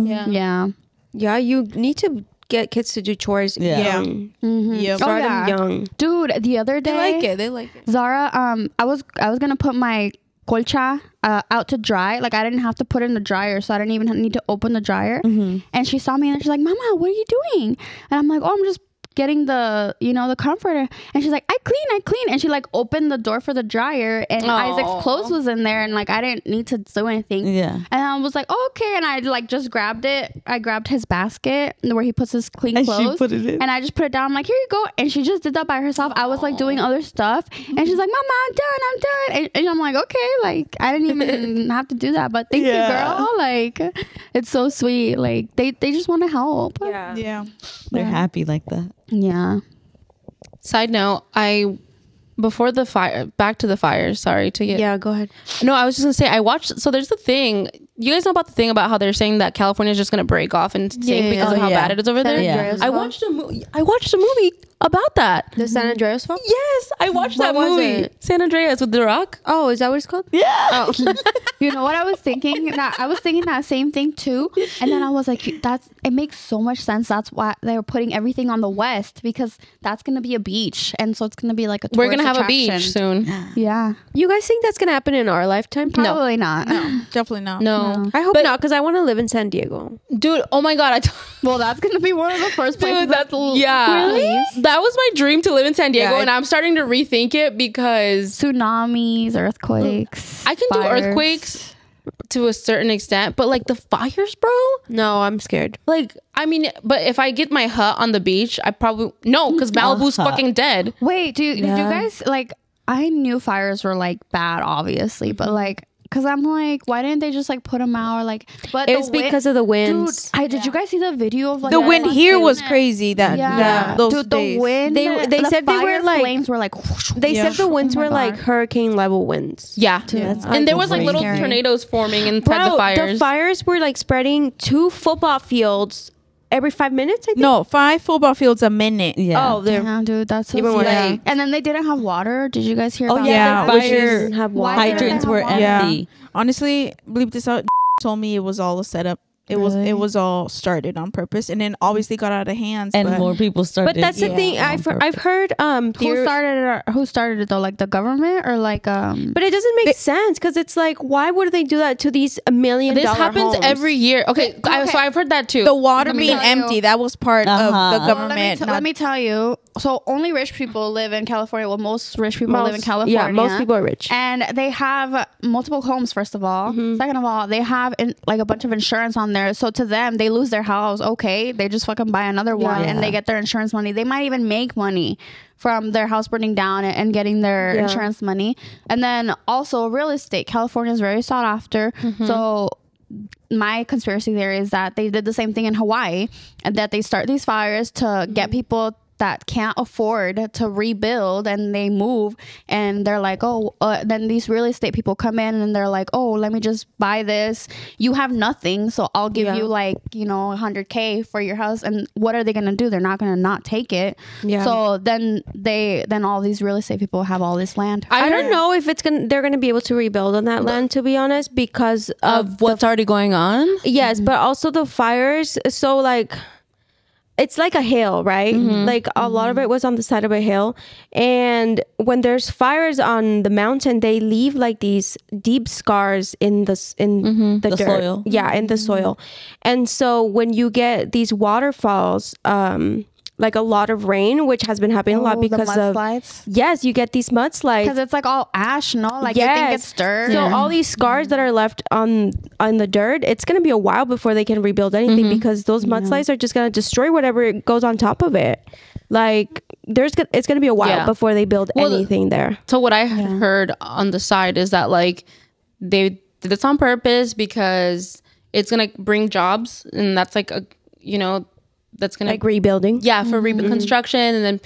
turn. Yeah. Yeah, you need to get kids to do chores Yeah. young. Yep. Start Oh, yeah. them young. Dude, the other day They like it. Zara, I was gonna put my colcha out to dry. Like I didn't have to put it in the dryer, so I didn't even need to open the dryer. And she saw me and she's like, "Mama, what are you doing?" And I'm like, "Oh, I'm just getting the comforter." And she's like, I clean. And she like opened the door for the dryer, and Isaac's clothes was in there, and like I didn't need to do anything. Yeah. And I was like, oh, okay. And I like just grabbed it. I grabbed his basket where he puts his clean And she clothes. put it in. And I just put it down. I'm like, here you go. And she just did that by herself. I was like doing other stuff. And she's like, Mama, I'm done. And I'm like, okay. Like I didn't even have to do that. But thank you, girl. Like it's so sweet. Like they just want to help. Yeah. They're happy like that. Yeah. Side note, before the fire, back to the fires. Sorry to get. Yeah, go ahead. No, I was just gonna say I watched. So there's the thing. You guys know about the thing about how they're saying that California is just gonna break off and sink because of how bad it is over there. Yeah. I watched a movie about that. The San Andreas film? Yes, I watched that What was movie, it? San Andreas with The Rock. Oh, is that what it's called? Yeah. Oh. You know what I was thinking? I was thinking that same thing too. And then I was like, it makes so much sense. That's why they're putting everything on the west, because that's gonna be a beach, and so it's gonna be like a We're gonna tourist have a attraction. beach soon. Yeah. You guys think that's going to happen in our lifetime? Probably not. Definitely not. No, I hope not, because I want to live in San Diego. dude. Oh my god, Well, that's gonna be one of the first places Dude, that's yeah. Really? That was my dream to live in San Diego, Yeah, and I'm starting to rethink it because Tsunamis, earthquakes. I can do fires. earthquakes to a certain extent, but like the fires, bro. No, I'm scared. Like, I mean, but if I get my hut on the beach, I probably no, because Malibu's fucking dead. Wait, did you guys like? I knew fires were like bad, obviously, but like, cause I'm like, why didn't they just like put them out or like? But It's because of the winds. Dude, did you guys see the video of like The wind here was fucking- crazy. Those dude, days. the wind. They said they were fire like- flames were like. They said the winds Oh my were like God. hurricane level winds. Yeah, That's and there was like little scary. tornadoes forming inside the fires. The fires were like spreading 2 football fields every 5 minutes, I think. No, 5 football fields a minute. Yeah. Oh, they're Yeah, dude, that's so Even worse. scary. And then they didn't have water. Did you guys hear about yeah, that? which fires is- have Why water. didn't Hydrants they were have water? Yeah. empty. Honestly, bleep this out. Told me it was all a setup. It was all started on purpose, and then obviously got out of hands. And but more people started. But that's the thing. on I've heard Who started it though? Like the government or like but it doesn't make sense because it's like, why would they do that to these $1 million This happens homes? every year. Okay, so I've heard that too. the water Let me being tell you. empty, that was part of the Well, government. let me tell you. So only rich people live in California. Well, most rich people live in California. Yeah, most people are rich. And they have multiple homes, first of all. Second of all, they have like a bunch of insurance on there. So to them, they lose their house. Okay. They just fucking buy another one and they get their insurance money. They might even make money from their house burning down and getting their insurance money. And then also real estate. California is very sought after. So my conspiracy theory is that they did the same thing in Hawaii and that they start these fires to get people that can't afford to rebuild, and they move and they're like, then these real estate people come in and they're like, oh, let me just buy this. You have nothing, so I'll give you like, $100K for your house. And what are they gonna do? They're not gonna not take it. So then all these real estate people have all this land. I don't know if they're gonna be able to rebuild on that land, to be honest, because of what's already going on. Yes, but also the fires. So like, it's like a hill, right? Like a lot of it was on the side of a hill, and when there's fires on the mountain, they leave like these deep scars in the dirt. soil. Yeah, in the soil. And so when you get these waterfalls, like a lot of rain, which has been happening a lot because of mudslides. Yes, you get these mudslides Because it's like all ash, no? Like you think it's dirt. So all these scars that are left on the dirt, it's gonna be a while before they can rebuild anything because those mudslides are just gonna destroy whatever goes on top of it. Like it's gonna be a while before they build anything there. So what I heard on the side is that like they did this on purpose because it's gonna bring jobs, and that's like that's gonna Like rebuilding. for construction, and then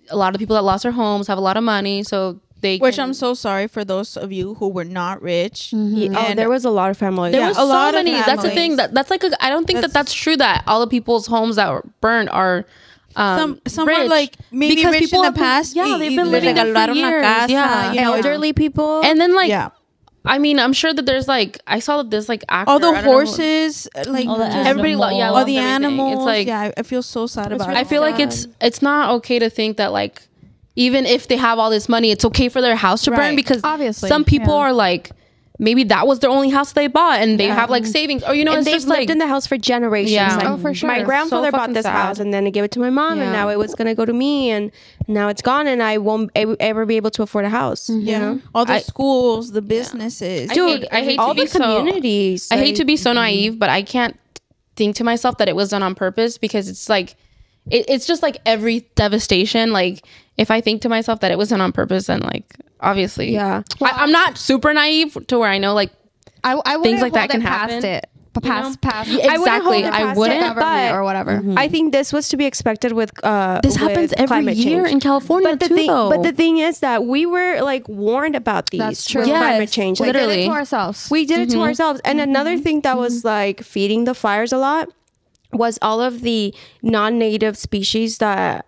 a lot of people that lost their homes have a lot of money, so Which I'm so sorry for those of you who were not rich. Oh, there was a lot of families. there was a so lot of many. That's the thing. families. That's like I don't think that's true that all the people's homes that were burned are Some are rich. like maybe Because rich people in have the been- past. yeah, they've been y- living there for regalaron una years. casa, Yeah. you know. elderly people. And then like Yeah. I mean, I'm sure that there's like I saw that there's like actor, All I the don't know who- horses, like All the everybody, animals. yeah, all lost the everything. animals. It's like I feel so sad about I it. feel like it's not okay to think that like even if they have all this money, it's okay for their house to burn Right. because Obviously, some people yeah. are like maybe that was their only house they bought and they have like savings or and it's they've just lived like in the house for generations. Yeah. Like, Oh, for sure. My grandfather So bought fucking this sad. house and then he gave it to my mom, and now it was gonna go to me, and now it's gone, and I won't ever be able to afford a house. You know? all the schools, the businesses. I hate all to be the communities. I hate to be so naive, but I can't think to myself that it was done on purpose because it's like it's just like every devastation. Like if I think to myself that it was done on purpose, then like obviously, Yeah. I'm not super naive to where I know like I wouldn't things like that hold can it past happen. it. Past. exactly. I wouldn't. Government or whatever. I think this was to be expected with This happens every climate year change. in California But the too, thing, though. but the thing is that we were like warned about these. That's true. with Yes, climate change. Like, literally. We did it to ourselves. we did it to ourselves. And another thing that was like feeding the fires a lot was all of the non-native species that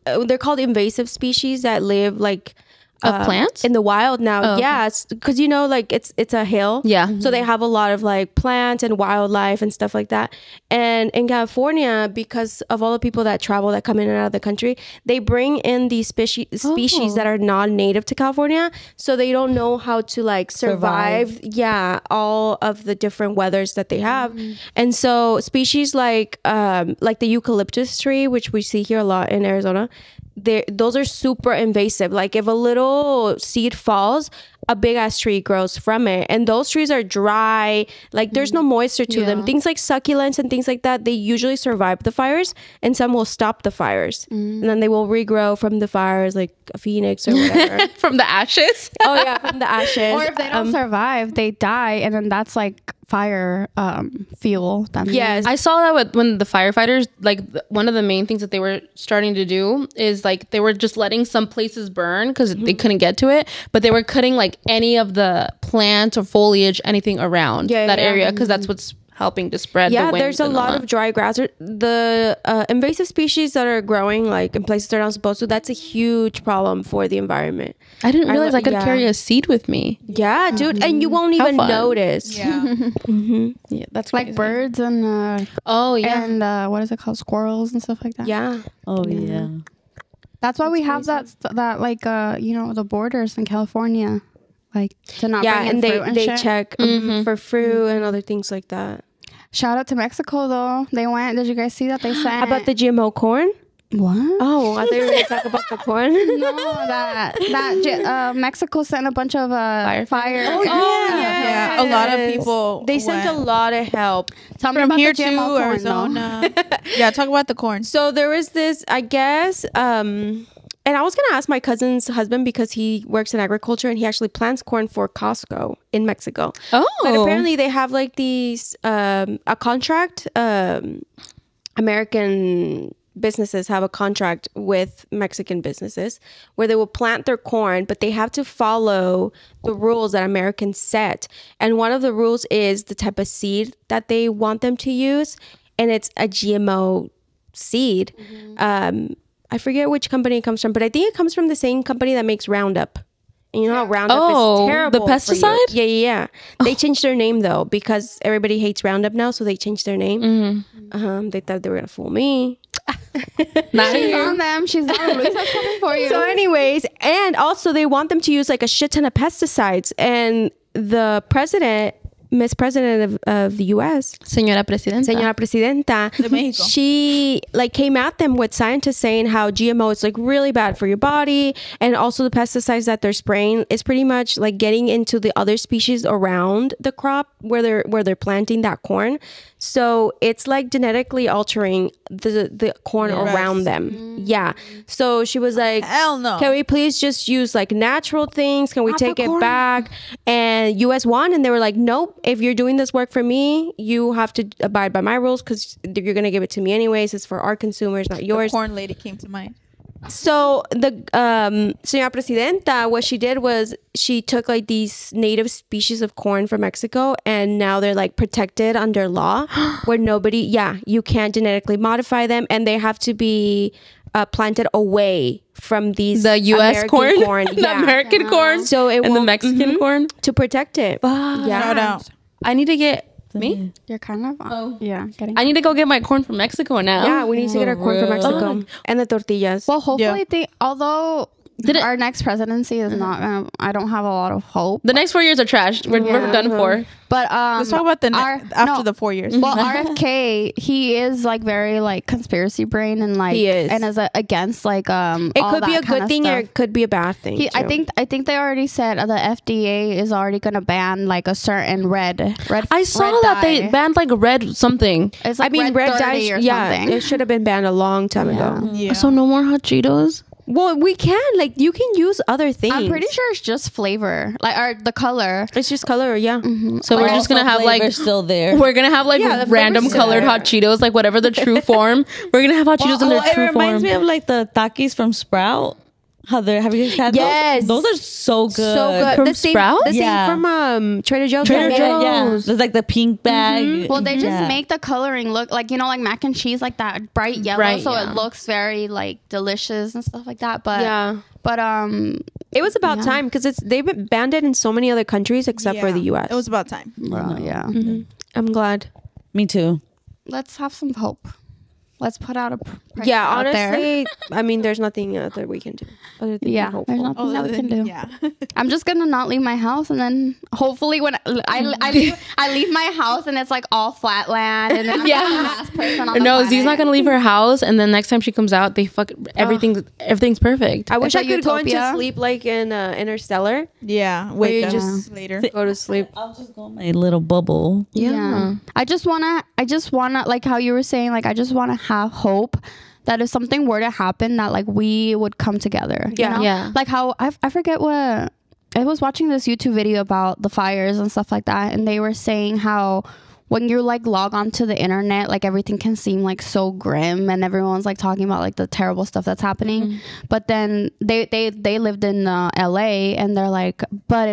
they're called invasive species that live like Of plants? in the wild now. Oh, okay. Yes, because like it's a hill. Yeah. So they have a lot of like plants and wildlife and stuff like that. And in California, because of all the people that travel that come in and out of the country, they bring in these species that are non-native to California, so they don't know how to like survive. Yeah, all of the different weathers that they have. And so species like the eucalyptus tree, which we see here a lot in Arizona, those are super invasive. Like if a little seed falls, a big ass tree grows from it, and those trees are dry, like there's no moisture to them. Things like succulents and things like that, they usually survive the fires, and some will stop the fires, and then they will regrow from the fires like a phoenix or whatever. from the ashes. Oh yeah, from the ashes. Or if they don't survive, they die, and then that's like fire fuel. Yes. I saw that when the firefighters, like one of the main things that they were starting to do is like they were just letting some places burn because they couldn't get to it, but they were cutting like any of the plants or foliage, anything around that area because that's what's helping to spread. Yeah, the there's a lot of dry grass. The invasive species that are growing like in places they're not supposed to. That's a huge problem for the environment. I didn't realize I could yeah. carry a seed with me. Yeah, dude, and you won't How even fun. notice. Yeah. Yeah, that's Like crazy. birds and Oh yeah. and what is it called, squirrels and stuff like that. Yeah. Oh yeah. That's why we have that like the borders in California, like to not Yeah, bring in and fruit and they shit. check for fruit and other things like that. Shout out to Mexico though. They went. Did you guys see that they sent? How about the GMO corn? what? Oh, I thought you were going to talk about the corn. No, Mexico sent a bunch of fire. Oh, Yeah. A lot of people. They sent a went. lot of help. Tell me From about here the to GMO corn, Arizona. Yeah, talk about the corn. So there was this, I guess, and I was going to ask my cousin's husband because he works in agriculture and he actually plants corn for Costco in Mexico. Oh. But apparently they have like these, a contract, American businesses have a contract with Mexican businesses where they will plant their corn, but they have to follow the rules that Americans set. And one of the rules is the type of seed that they want them to use. And it's a GMO seed. I forget which company it comes from, but I think it comes from the same company that makes Roundup. And you know how Roundup Oh, is terrible. the for you. pesticide? Yeah. They changed their name though because everybody hates Roundup now, so they changed their name. They thought they were gonna fool me. She's on them. She's on. Luisa's coming for you. So, anyways, and also they want them to use like a shit ton of pesticides. And the president, Miss President of the U.S., Señora Presidenta. Señora Presidenta, De Mexico. she like came at them with scientists saying how GMO is like really bad for your body, and also the pesticides that they're spraying is pretty much like getting into the other species around the crop where they're planting that corn. So it's like genetically altering the corn around them. Yeah. So she was like, Hell no. can we please just use like natural things? Can we take it back? And US won, and they were like, nope, if you're doing this work for me, you have to abide by my rules because you're going to give it to me anyways. It's for our consumers, not The yours. corn lady came to mind. So the Señora Presidenta, what she did was she took like these native species of corn from Mexico, and now they're like protected under law where you can't genetically modify them, and they have to be planted away from these The U.S. American corn, the Yeah. American corn, So it and the won't- Mexican corn. to protect it. Yeah. Shout out. I need to get me. You're kind of getting. I need to go get my corn from Mexico now. Yeah, we need to get our corn from real? Mexico and the tortillas. Well, hopefully although our next presidency is not gonna, I don't have a lot of hope. The next 4 years are trashed. We're done for. But Let's talk about after the 4 years. Well, RFK, he is like very like conspiracy brain and like He is. and is against like it all could be a that kind good of thing or stuff. it could be a bad thing. I too. think they already said the FDA is already gonna ban like a certain red. I saw red that they dye. banned like red something. It's I like mean, red 30 dye. or Yeah, something. it should have been banned a long time ago. Yeah. So no more hot Cheetos. Well, we can like you can use other things. I'm pretty sure it's just flavor, like or the color. it's just color. Yeah. So we're just gonna have like Flavor's still there. we're gonna have like Yeah, the random flavor's colored there. hot Cheetos, like whatever the true form. We're gonna have hot Cheetos in their it true reminds form. me of like the Takis from Sprout. Have you guys had Yes. those? Those are so good. So good. From the same, Sprout? The same Yeah. from Trader Joe's. Trader Yeah. Joe's. Yeah, there's like the pink bag. Well, they just Yeah. make the coloring look like like mac and cheese, like that bright yellow, Bright, so yeah. it looks very like delicious and stuff like that. But Yeah. but It was about time because they've been banned it in so many other countries except for the U.S. It was about time. yeah. I'm glad. Me too. Let's have some hope. Let's put out a prayer Yeah, out there. honestly, I mean, there's nothing that we can do other than Yeah, be hopeful. there's nothing that we can do. Yeah. I'm just gonna not leave my house, and then hopefully when I leave my house and it's like all flat land, and then I'm the last person on the No, planet. Z's not gonna leave her house, and then next time she comes out, they everything's perfect. I wish It's I a could go into utopia. sleep like in Interstellar. Yeah. Where you Wake up just later. go to sleep. I'll just go in my little bubble. Yeah. I just wanna like how you were saying, like I just wanna have hope that if something were to happen that like we would come together. you Yeah. know? Yeah. Like how I forget what I was watching this YouTube video about the fires and stuff like that, and they were saying how when you like log onto the internet, like everything can seem like so grim and everyone's like talking about like the terrible stuff that's happening. But then they lived in LA, and they're like, but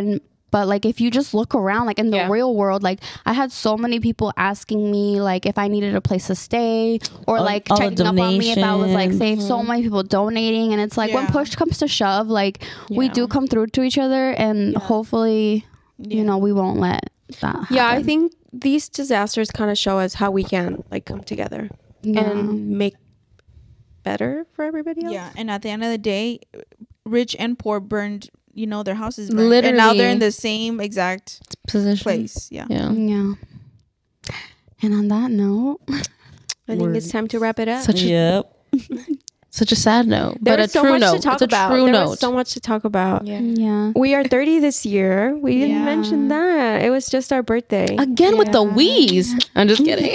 But like if you just look around, like in the real world, like I had so many people asking me like if I needed a place to stay or like all the checking up on me if I was like safe. So many people donating, and it's like when push comes to shove, like we do come through to each other, and hopefully, you know, we won't let that happen. Yeah, I think these disasters kind of show us how we can like come together and make better for everybody else. Yeah, and at the end of the day, rich and poor burned, you know, their houses burned. Literally. And now they're in the same exact Position. place. Yeah. Yeah. Yeah. And on that note, I think it's time to wrap it up. Such a sad note, There but a was so true much note. to talk It's a about. true There note. was so much to talk about. yeah. We are 30 this year. We didn't mention that. It was just our birthday. Again with the wheeze. I'm just kidding.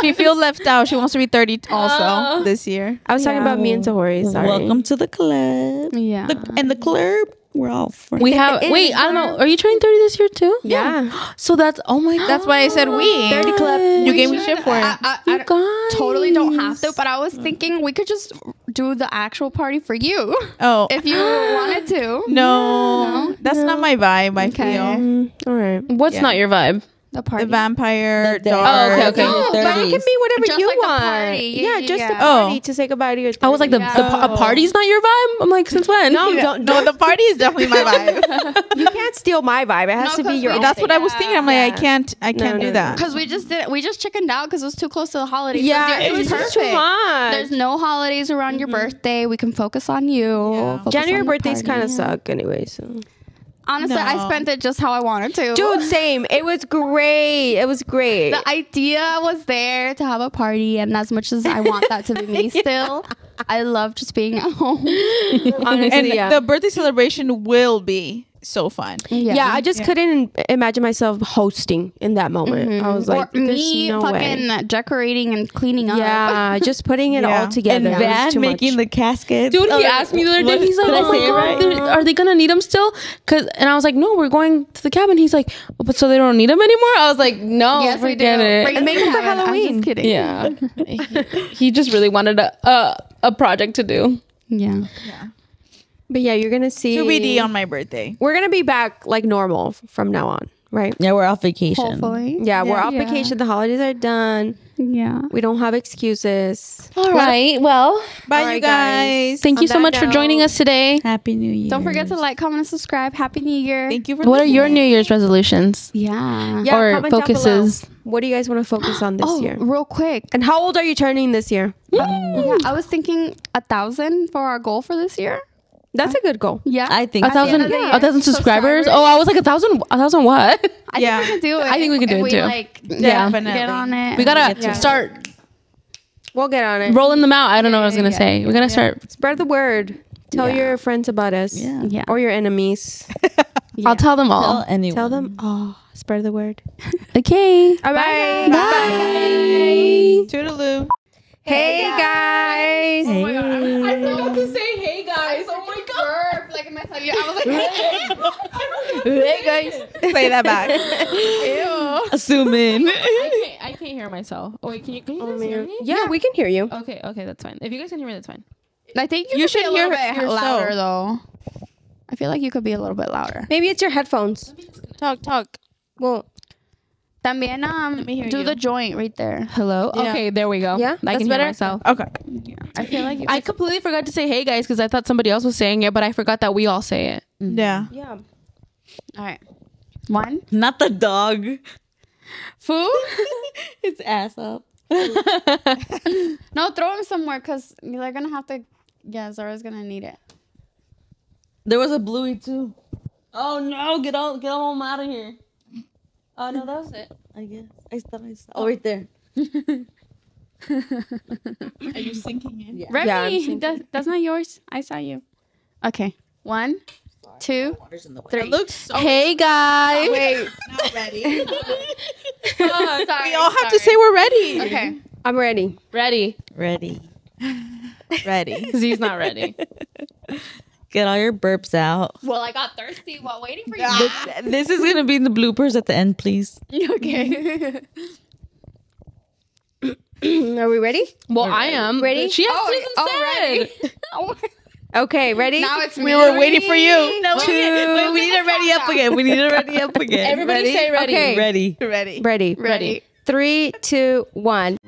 She feels left out. She wants to be 30 also this year. I was talking about me and Tahori. Sorry. Welcome to the club. Yeah. And the club, we're all friends. We have. Wait, I don't know. Are you turning 30 this year too? Yeah. So that's. Oh my god. That's why I said we. 30 club. You gave me shit for it. You guys. Totally don't have to, but I was thinking we could just do the actual party for you Oh. if you wanted to. No. That's not my vibe, I Okay. feel. All right. What's not your vibe? The party. The vampire The- dark. Oh, okay, okay. No, but it can be whatever Just you like the want. party. Yeah, Yeah, just yeah. a party to say goodbye to your. I was like, a party's not your vibe? I'm like, since when? No, Yeah. don't. No, the party is definitely my vibe. You can't steal my vibe. It has No, to be 'cause your. we- own That's thing. what I was thinking. I'm like, Yeah. I can't No, do no, that. Because we just chickened out because it was too close to the holidays. Yeah, It was just too perfect. much. There's no holidays around your birthday. We can focus on you. Focus January on the birthdays party. kind of suck anyway. So. Honestly, I No. spent it just how I wanted to. Dude, same. It was great. It was great. The idea was there to have a party, and as much as I want that to be me still, I love just being at home. Honestly, And yeah. the birthday celebration will be so fun. Yeah, I just couldn't imagine myself hosting in that moment. I was like, or there's me no fucking way. decorating and cleaning up. Yeah, just putting it Yeah. all together. And was Van too making much. the caskets. Dude, he Oh, asked me the other day. what- He's like, did I "Oh my say it god, right? are they gonna need them still?" And I was like, "No, we're going to the cabin." He's like, "Oh, but so they don't need them anymore?" I was like, "No, Yes, we do. forget it." Bring And make them for I'm Halloween. just kidding. Yeah, he just really wanted a project to do. Yeah. But yeah, you're gonna see. TBD on my birthday. We're gonna be back like normal from now on, right? Yeah, we're off vacation. Hopefully. Yeah, we're off Yeah. vacation. The holidays are done. Yeah. We don't have excuses. All right, well, Bye, All right, you guys. thank you On so that much for joining note- us today. Happy New Year. Don't forget to like, comment, and subscribe. Happy New Year. Thank you for What are your listening. New Year's resolutions? Yeah. Yeah, Or comment down focuses? below. What do you guys want to focus on this Oh, year? real quick. And how old are you turning this year? Yeah, I was thinking 1,000 for our goal for this year. That's a good goal. Yeah. I think 1,000 Yeah. 1,000 subscribers? Oh, I was like 1,000 what? I Yeah. think we can do it. I think we can do If it we, too. Like, Yeah. Definitely. get on it. We gotta Yeah. start We'll get on it. rolling them out. I don't know what I was gonna Yeah, say. We gotta start. Spread the word. Tell Yeah. your friends about us. Yeah. Yeah. Or your enemies. I'll tell them all. Tell anyone. Tell them. Oh, spread the word. Okay. All right. Bye. Toodaloo. Hey guys. Hey. I forgot to say, hey guys. Oh my god. Like in my I was like, Hey guys. Play that back. Assuming. I can't hear myself. Oh wait, can you guys hear me? Yeah, we can hear you. Okay, that's fine. If you guys can hear me, that's fine. I think You you should should be a little hear bit yourself. louder though. I feel like you could be a little bit louder. Maybe it's your headphones. Talk. Well, También hear do you. the joint right there. Hello. Yeah. Okay, there we go. Yeah, I that's can better? hear myself. Okay. I feel like you I completely forgot to say hey guys because I thought somebody else was saying it, but I forgot that we all say it. Yeah. yeah. All right. 1. Not the dog. Food? It's ass up. No, throw him somewhere because they're gonna have to. Yeah, Zara's gonna need it. There was a bluey too. Oh no! Get them out of here. Oh no, that was it. I guess. I thought I saw. Oh, right there. Are you sinking in? Yeah. Remy, Yeah, I'm thinking. that's not yours. I saw you. Okay. 1, 2, 3. It looks so Hey guys. Wait, not ready. Sorry, We all have to say we're ready. Okay. I'm ready. Ready? Ready. Ready. Because he's not ready. Get all your burps out. Well, I got thirsty while waiting for you. This is gonna be the bloopers at the end, please. Okay. Are we ready? Well, I am. Ready? She has Oh, said. ready. Okay, ready? Now it's We were waiting for you. No, we need to ready up again. We need to ready up again. Everybody say ready. Okay. Ready. Ready. Ready. Ready. 3, 2, 1.